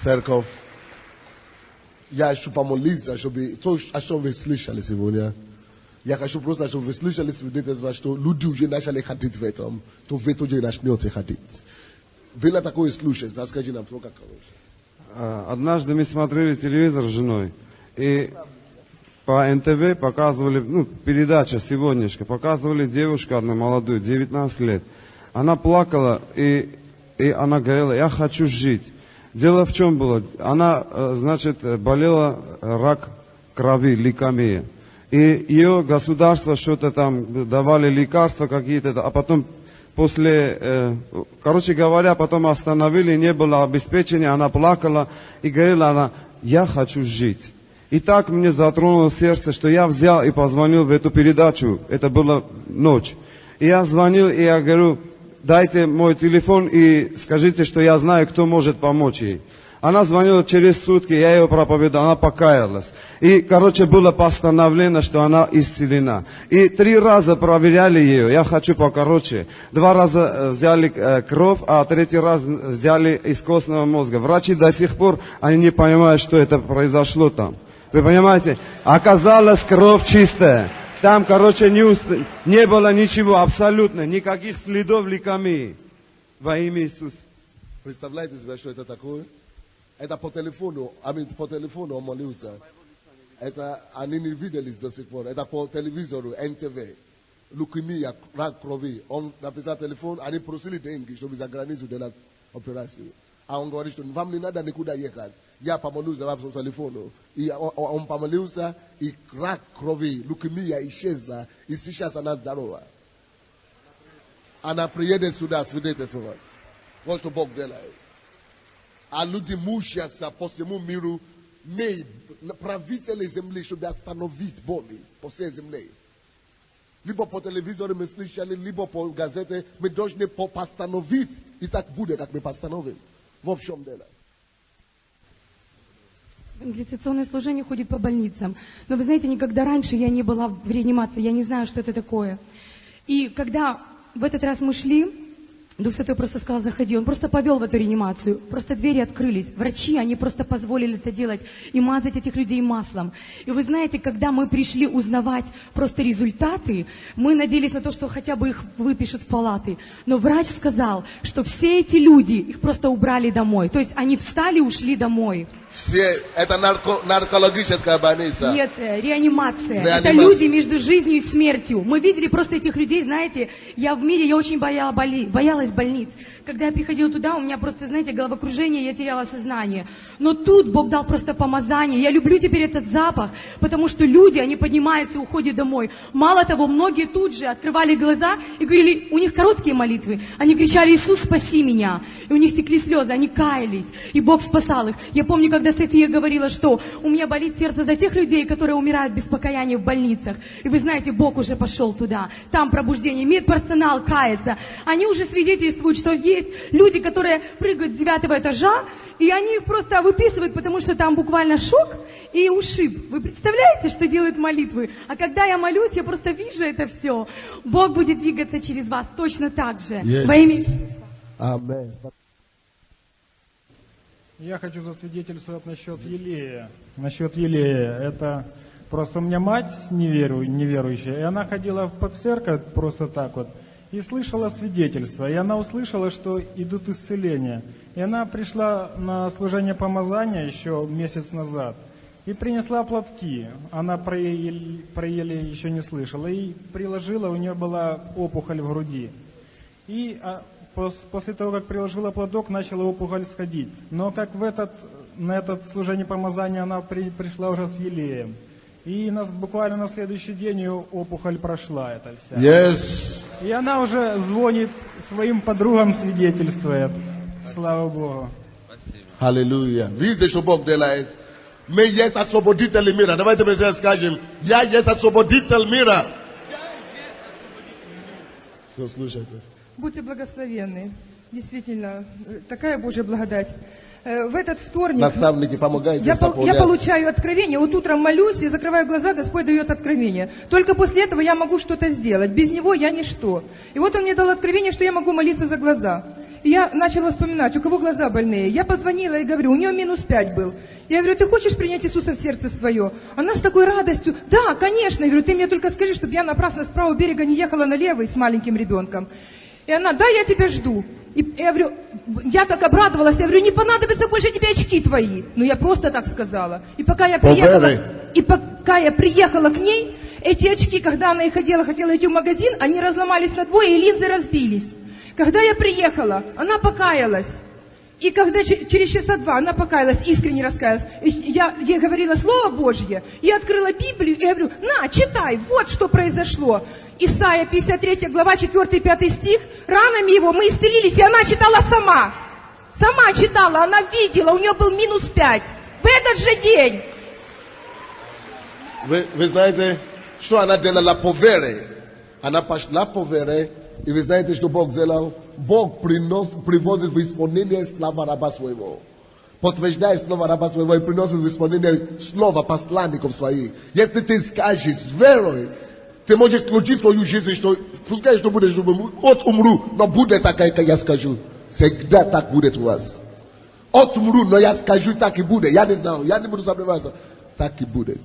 Церковь, я хочу помолиться, чтобы то, о чем вы слышали сегодня, я хочу просто, чтобы вы слышали свидетельство, что люди уже начали ходить в этом, то вы тоже начнете ходить. Было такое случай, расскажи нам, как хорошо. Однажды мы смотрели телевизор с женой, и по НТВ показывали, передача сегодняшняя, показывали девушку одну молодую, 19 лет. Она плакала, и она говорила, я хочу жить. Дело в чем было? Она, болела рак крови, лейкемия. И ее государство что-то там давали лекарства какие-то, а потом потом остановили, не было обеспечения, она плакала и говорила, я хочу жить. И так мне затронуло сердце, что я взял и позвонил в эту передачу, это была ночь. И я звонил, и я говорю, дайте мой телефон и скажите, что я знаю, кто может помочь ей. Она звонила через сутки, я ее проповедовал, она покаялась. И, было постановлено, что она исцелена. И 3 раза проверяли ее, я хочу покороче. 2 раза взяли кровь, а 3-й раз взяли из костного мозга. Врачи до сих пор, они не понимают, что это произошло там. Вы понимаете? Оказалось, кровь чистая. Там, не было ничего, абсолютно, никаких следов лейкемии. Во имя Иисуса. Представляете себе, что это такое? Это по телефону он молился. Это они не видели до сих пор. Это по телевизору, НТВ. Лейкемия, рак крови. Он написал телефон, они просили деньги, чтобы за границу делать операцию. А он говорит, что вам не надо никуда ехать. Я помолился по телефону. И он помолился, и рак крови, лейкемия исчезла. И сейчас она здорова. Она приедет сюда свидетельствовать. Вот что Бог делает. А люди мучаются по всему миру. Правители земли, чтобы остановить боли по всей земле. Либо по телевизору мы слышали, либо по газете. Мы должны постановить. И так будет, как мы постановим. Вот в чем дело. Евангелизационное служение ходит по больницам. Но вы знаете, никогда раньше я не была в реанимации. Я не знаю, что это такое. И когда в этот раз мы шли, Дух Святой просто сказал, заходи. Он просто повел в эту реанимацию. Просто двери открылись. Врачи, они просто позволили это делать и мазать этих людей маслом. И вы знаете, когда мы пришли узнавать просто результаты, мы надеялись на то, что хотя бы их выпишут в палаты. Но врач сказал, что все эти люди, их просто убрали домой. То есть они встали и ушли домой. Это наркологическая больница. Нет, реанимация. Это люди между жизнью и смертью. Мы видели просто этих людей, знаете, я очень боялась больниц. Когда я приходила туда, у меня просто, знаете, головокружение, я теряла сознание. Но тут Бог дал просто помазание. Я люблю теперь этот запах, потому что люди, они поднимаются и уходят домой. Мало того, многие тут же открывали глаза и говорили, у них короткие молитвы. Они кричали, Иисус, спаси меня. И у них текли слезы, они каялись. И Бог спасал их. Я помню, когда София говорила, что у меня болит сердце за тех людей, которые умирают без покаяния в больницах. И вы знаете, Бог уже пошел туда. Там пробуждение, медперсонал кается. Они уже свидетельствуют, что есть люди, которые прыгают с 9-го этажа, и они их просто выписывают, потому что там буквально шок и ушиб. Вы представляете, что делают молитвы? А когда я молюсь, я просто вижу это все. Бог будет двигаться через вас точно так же. Yes. Во имя Иисуса. Аминь. Я хочу засвидетельствовать насчет Елея. Это просто у меня мать неверующая, и она ходила в церковь просто так вот. И слышала свидетельство, и она услышала, что идут исцеления. И она пришла на служение помазания еще месяц назад и принесла платки. Она про елей еще не слышала. И приложила, у нее была опухоль в груди. И после того, как приложила платок, начала опухоль сходить. Но как на это служение помазания она пришла уже с елеем. И буквально на следующий день ее опухоль прошла, это вся. Yes. И она уже звонит своим подругам, свидетельствует. Слава Богу. Аллилуйя. Видите, что Бог делает? Мы есть освободитель мира. Давайте мы сейчас скажем, я есть освободитель мира. Все, слушайте. Будьте благословенны. Действительно, такая Божья благодать. В этот вторник наставники, помогайте я получаю откровение. Вот утром молюсь и закрываю глаза, Господь дает откровение. Только после этого я могу что-то сделать. Без Него я ничто. И вот Он мне дал откровение, что я могу молиться за глаза. И я начала вспоминать, у кого глаза больные. Я позвонила и говорю, у нее -5 был. Я говорю, ты хочешь принять Иисуса в сердце свое? Она с такой радостью, да, конечно. Я говорю, ты мне только скажи, чтобы я напрасно с правого берега не ехала на левый с маленьким ребенком. И она, да, я тебя жду. И я говорю, я так обрадовалась, я говорю, не понадобятся больше тебе очки твои. Ну, я просто так сказала. И пока я приехала к ней, эти очки, когда она хотела идти в магазин, они разломались надвое, и линзы разбились. Когда я приехала, она покаялась. И когда через часа 2 она покаялась, искренне раскаялась, я ей говорила Слово Божье, я открыла Библию и говорю, на, читай, вот что произошло. Исайя 53 глава 4 и 5 стих, ранами его мы исцелились, и она читала сама. Сама читала, она видела, у нее был -5 в этот же день. Вы знаете, что она делала по вере? Она пошла по вере, и вы знаете, что Бог сделал? Бог приводит в исполнение слова раба своего. Подтверждает слово раба своего и приносит в исполнение слова посланников своих. Если ты скажешь с верой, ты можешь включить свою жизнь, что пускай что будет, от умру, но будет так, как я скажу. Всегда так будет у вас. От умру, но я скажу, так и будет. Я не знаю, я не буду сомневаться. Так и будет.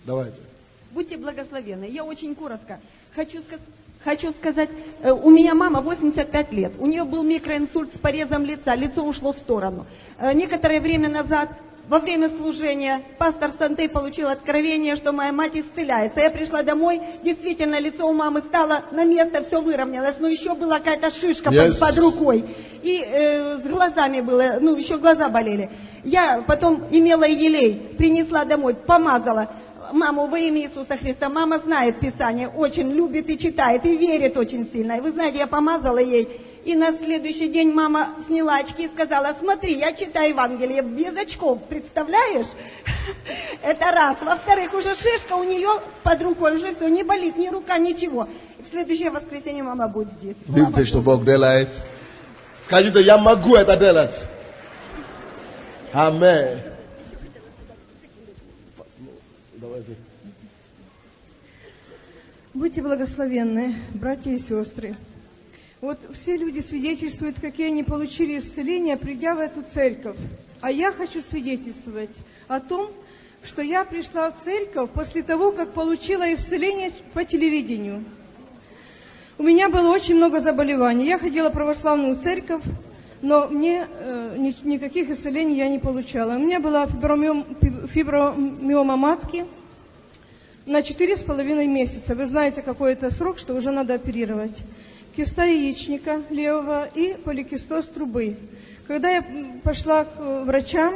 Давайте. Будьте благословенны. Я очень коротко. Хочу сказать, у меня мама 85 лет. У нее был микроинсульт с порезом лица. Лицо ушло в сторону. Некоторое время назад, во время служения, пастор Сантей получил откровение, что моя мать исцеляется. Я пришла домой, действительно, лицо у мамы стало на место, все выровнялось, но еще была какая-то шишка под рукой. И с глазами было, еще глаза болели. Я потом имела елей, принесла домой, помазала маму во имя Иисуса Христа. Мама знает Писание, очень любит и читает, и верит очень сильно. И вы знаете, я помазала ей. И на следующий день мама сняла очки и сказала: смотри, я читаю Евангелие без очков, представляешь? Это раз. Во-вторых, уже шишка у нее под рукой, уже все, не болит ни рука, ничего. И в следующее воскресенье мама будет здесь. Видите, что Бог делает? Скажите, я могу это делать. Аминь. Будьте благословенны, братья и сестры. Вот все люди свидетельствуют, какие они получили исцеление, придя в эту церковь. А я хочу свидетельствовать о том, что я пришла в церковь после того, как получила исцеление по телевидению. У меня было очень много заболеваний. Я ходила в православную церковь, но мне никаких исцелений я не получала. У меня была фибромиома матки на 4,5 месяца. Вы знаете, какой это срок, что уже надо оперировать. Киста яичника левого и поликистоз трубы. Когда я пошла к врачам,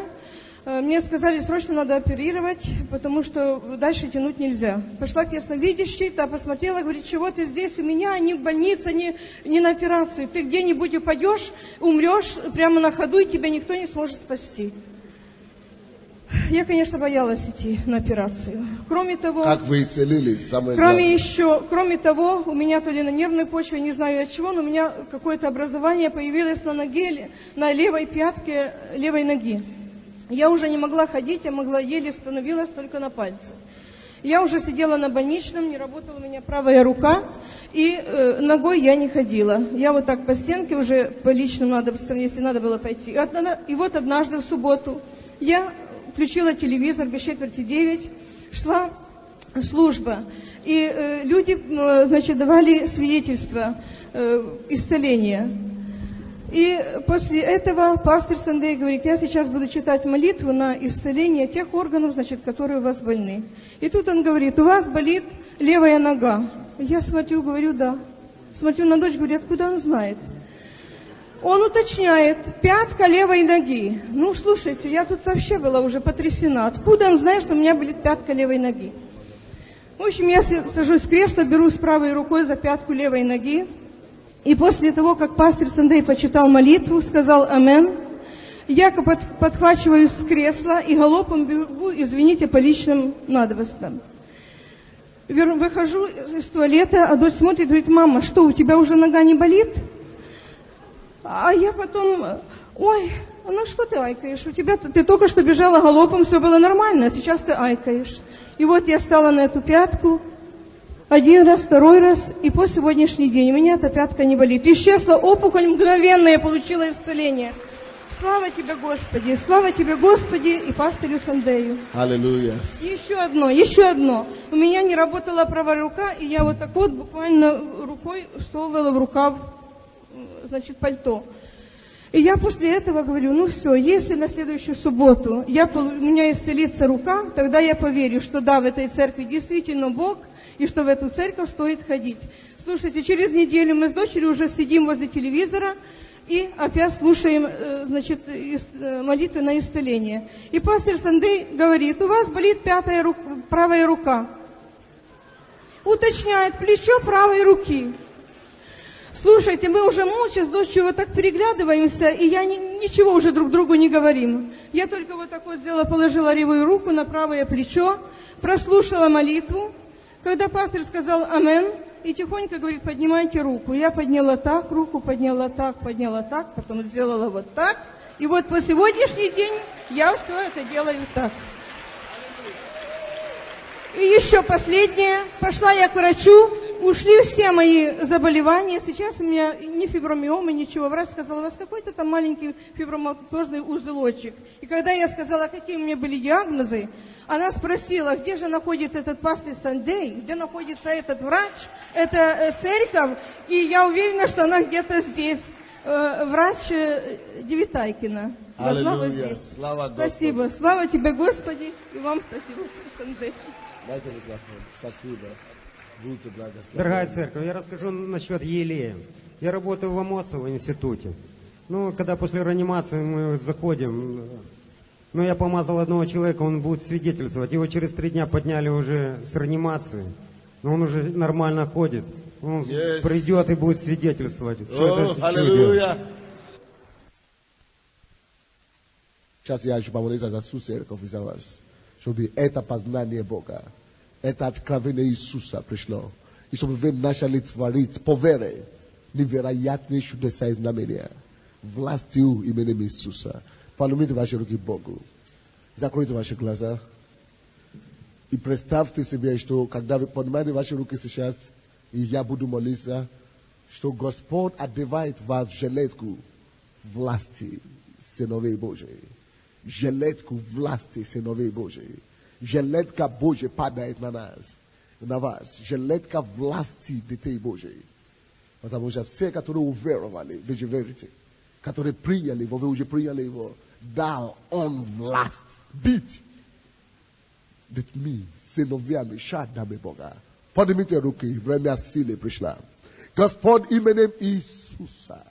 мне сказали, срочно надо оперировать, потому что дальше тянуть нельзя. Пошла к ясновидящей, та посмотрела, говорит: чего ты здесь у меня, ни в больнице, ни на операцию. Ты где-нибудь упадешь, умрешь прямо на ходу, и тебя никто не сможет спасти. Я, конечно, боялась идти на операцию. Кроме того, как вы исцелились, самое кроме того, у меня то ли на нервной почве, не знаю от чего, но у меня какое-то образование появилось на ноге, на левой пятке левой ноги. Я уже не могла ходить, я еле становилась только на пальцы. Я уже сидела на больничном, не работала у меня правая рука, и ногой я не ходила. Я вот так по стенке уже по личному, если надо было пойти. И вот однажды в субботу я включила телевизор, без 8:45, шла служба. И люди, давали свидетельство исцеления. И после этого пастор Сандей говорит: я сейчас буду читать молитву на исцеление тех органов, которые у вас больны. И тут он говорит: у вас болит левая нога. Я смотрю, говорю: да. Смотрю на дочь, говорю: откуда он знает? Он уточняет: пятка левой ноги. Слушайте, я тут вообще была уже потрясена. Откуда он знает, что у меня болит пятка левой ноги? В общем, я сажусь в кресло, берусь правой рукой за пятку левой ноги. И после того, как пастор Сандей почитал молитву, сказал «Амен», я подхвачиваюсь с кресла и галопом бегу, извините, по личным надобностям. Выхожу из туалета, а дочь смотрит, говорит: мама, что, у тебя уже нога не болит? А я потом: ой, что ты айкаешь? Ты только что бежала галопом, все было нормально, а сейчас ты айкаешь. И вот я стала на эту пятку, один раз, второй раз, и по сегодняшний день у меня эта пятка не болит. Исчезла опухоль, мгновенно я получила исцеление. Слава тебе, Господи, и пастырю Сандею. Аллилуйя. Еще одно. У меня не работала правая рука, и я вот так вот буквально рукой всовывала в рукав, пальто. И я после этого говорю: все, если на следующую субботу у меня исцелится рука, тогда я поверю, что да, в этой церкви действительно Бог, и что в эту церковь стоит ходить. Слушайте, через неделю мы с дочерью уже сидим возле телевизора и опять слушаем, молитвы на исцеление. И пастор Сандей говорит: у вас болит правая рука. Уточняет: плечо правой руки. Слушайте, мы уже молча с дочерью вот так переглядываемся, и ничего уже друг другу не говорим. Я только вот так вот сделала, положила левую руку на правое плечо, прослушала молитву. Когда пастор сказал «Амен», и тихонько говорит: поднимайте руку. Я подняла так руку, подняла так, потом сделала вот так. И вот по сегодняшний день я все это делаю так. И еще последнее. Пошла я к врачу, ушли все мои заболевания. Сейчас у меня ни фибромиомы, ничего. Врач сказал: у вас какой-то там маленький фиброматозный узелочек. И когда я сказала, какие у меня были диагнозы, она спросила, где же находится этот пастор Сандей, где находится этот врач, это церковь. И я уверена, что она где-то здесь. Врач Девитайкина. Должна быть здесь. Слава спасибо. Слава тебе, Господи, и вам спасибо, Сандей. Дайте микрофон. Спасибо. Будьте благословенны. Дорогая церковь, я расскажу насчет Елея. Я работаю в Амосово институте. Когда после реанимации мы заходим, я помазал одного человека, он будет свидетельствовать. Его через 3 дня подняли уже с реанимации. Но он уже нормально ходит. Он придет и будет свидетельствовать. Аллилуйя. Сейчас я еще помолиться за всю церковь и за вас. Чтобы это познание Бога, это откровение Иисуса пришло. И чтобы вы начали творить по вере невероятные чудеса и знамения. Властью именем Иисуса. Поднимите ваши руки к Богу. Закройте ваши глаза. И представьте себе, что когда вы поднимаете ваши руки сейчас, и я буду молиться, что Господь одевает вас в жилетку власти сыновей Божьей. Жилетку власти сыновей Божьей. Жилетка Божья падает на нас, на вас. Жилетка власти детей Божьей. Потому что все, которые уверовали, вы же верите, которые приняли его, вы уже приняли его, дал он власть бить детьми, сыновьями, шадами Бога. Поднимите руки, время силы пришло. Господь, именем Иисуса,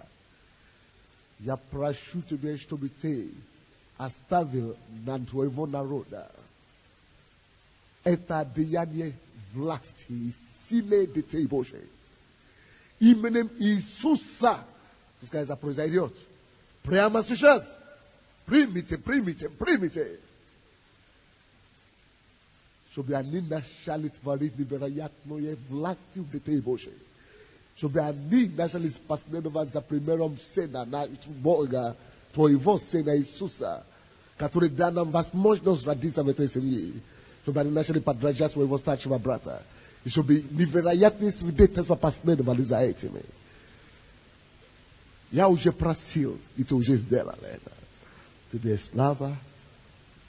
я прошу тебя, чтобы ты оставил на твоего народа это деяние власти и силы детей Божьей. Именем Иисуса, пускай это произойдет. Прямо сейчас. Примите. Чтобы они начали творить невероятную властью детей Божьей. Чтобы они начали последовать за примером Сына Бога, твоего Сына Иисуса, который дал нам возможность родиться в этой семье. Чтобы они начали подражать своего старшего брата. И чтобы невероятные свидетельства последовали за этими. Я уже просил, и ты уже сделал это. Тебе слава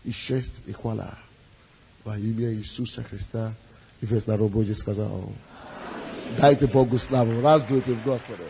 и честь и хвала. Во имя Иисуса Христа. И весь народ Божий сказал: дайте Богу славу. Раздуйте в Господе.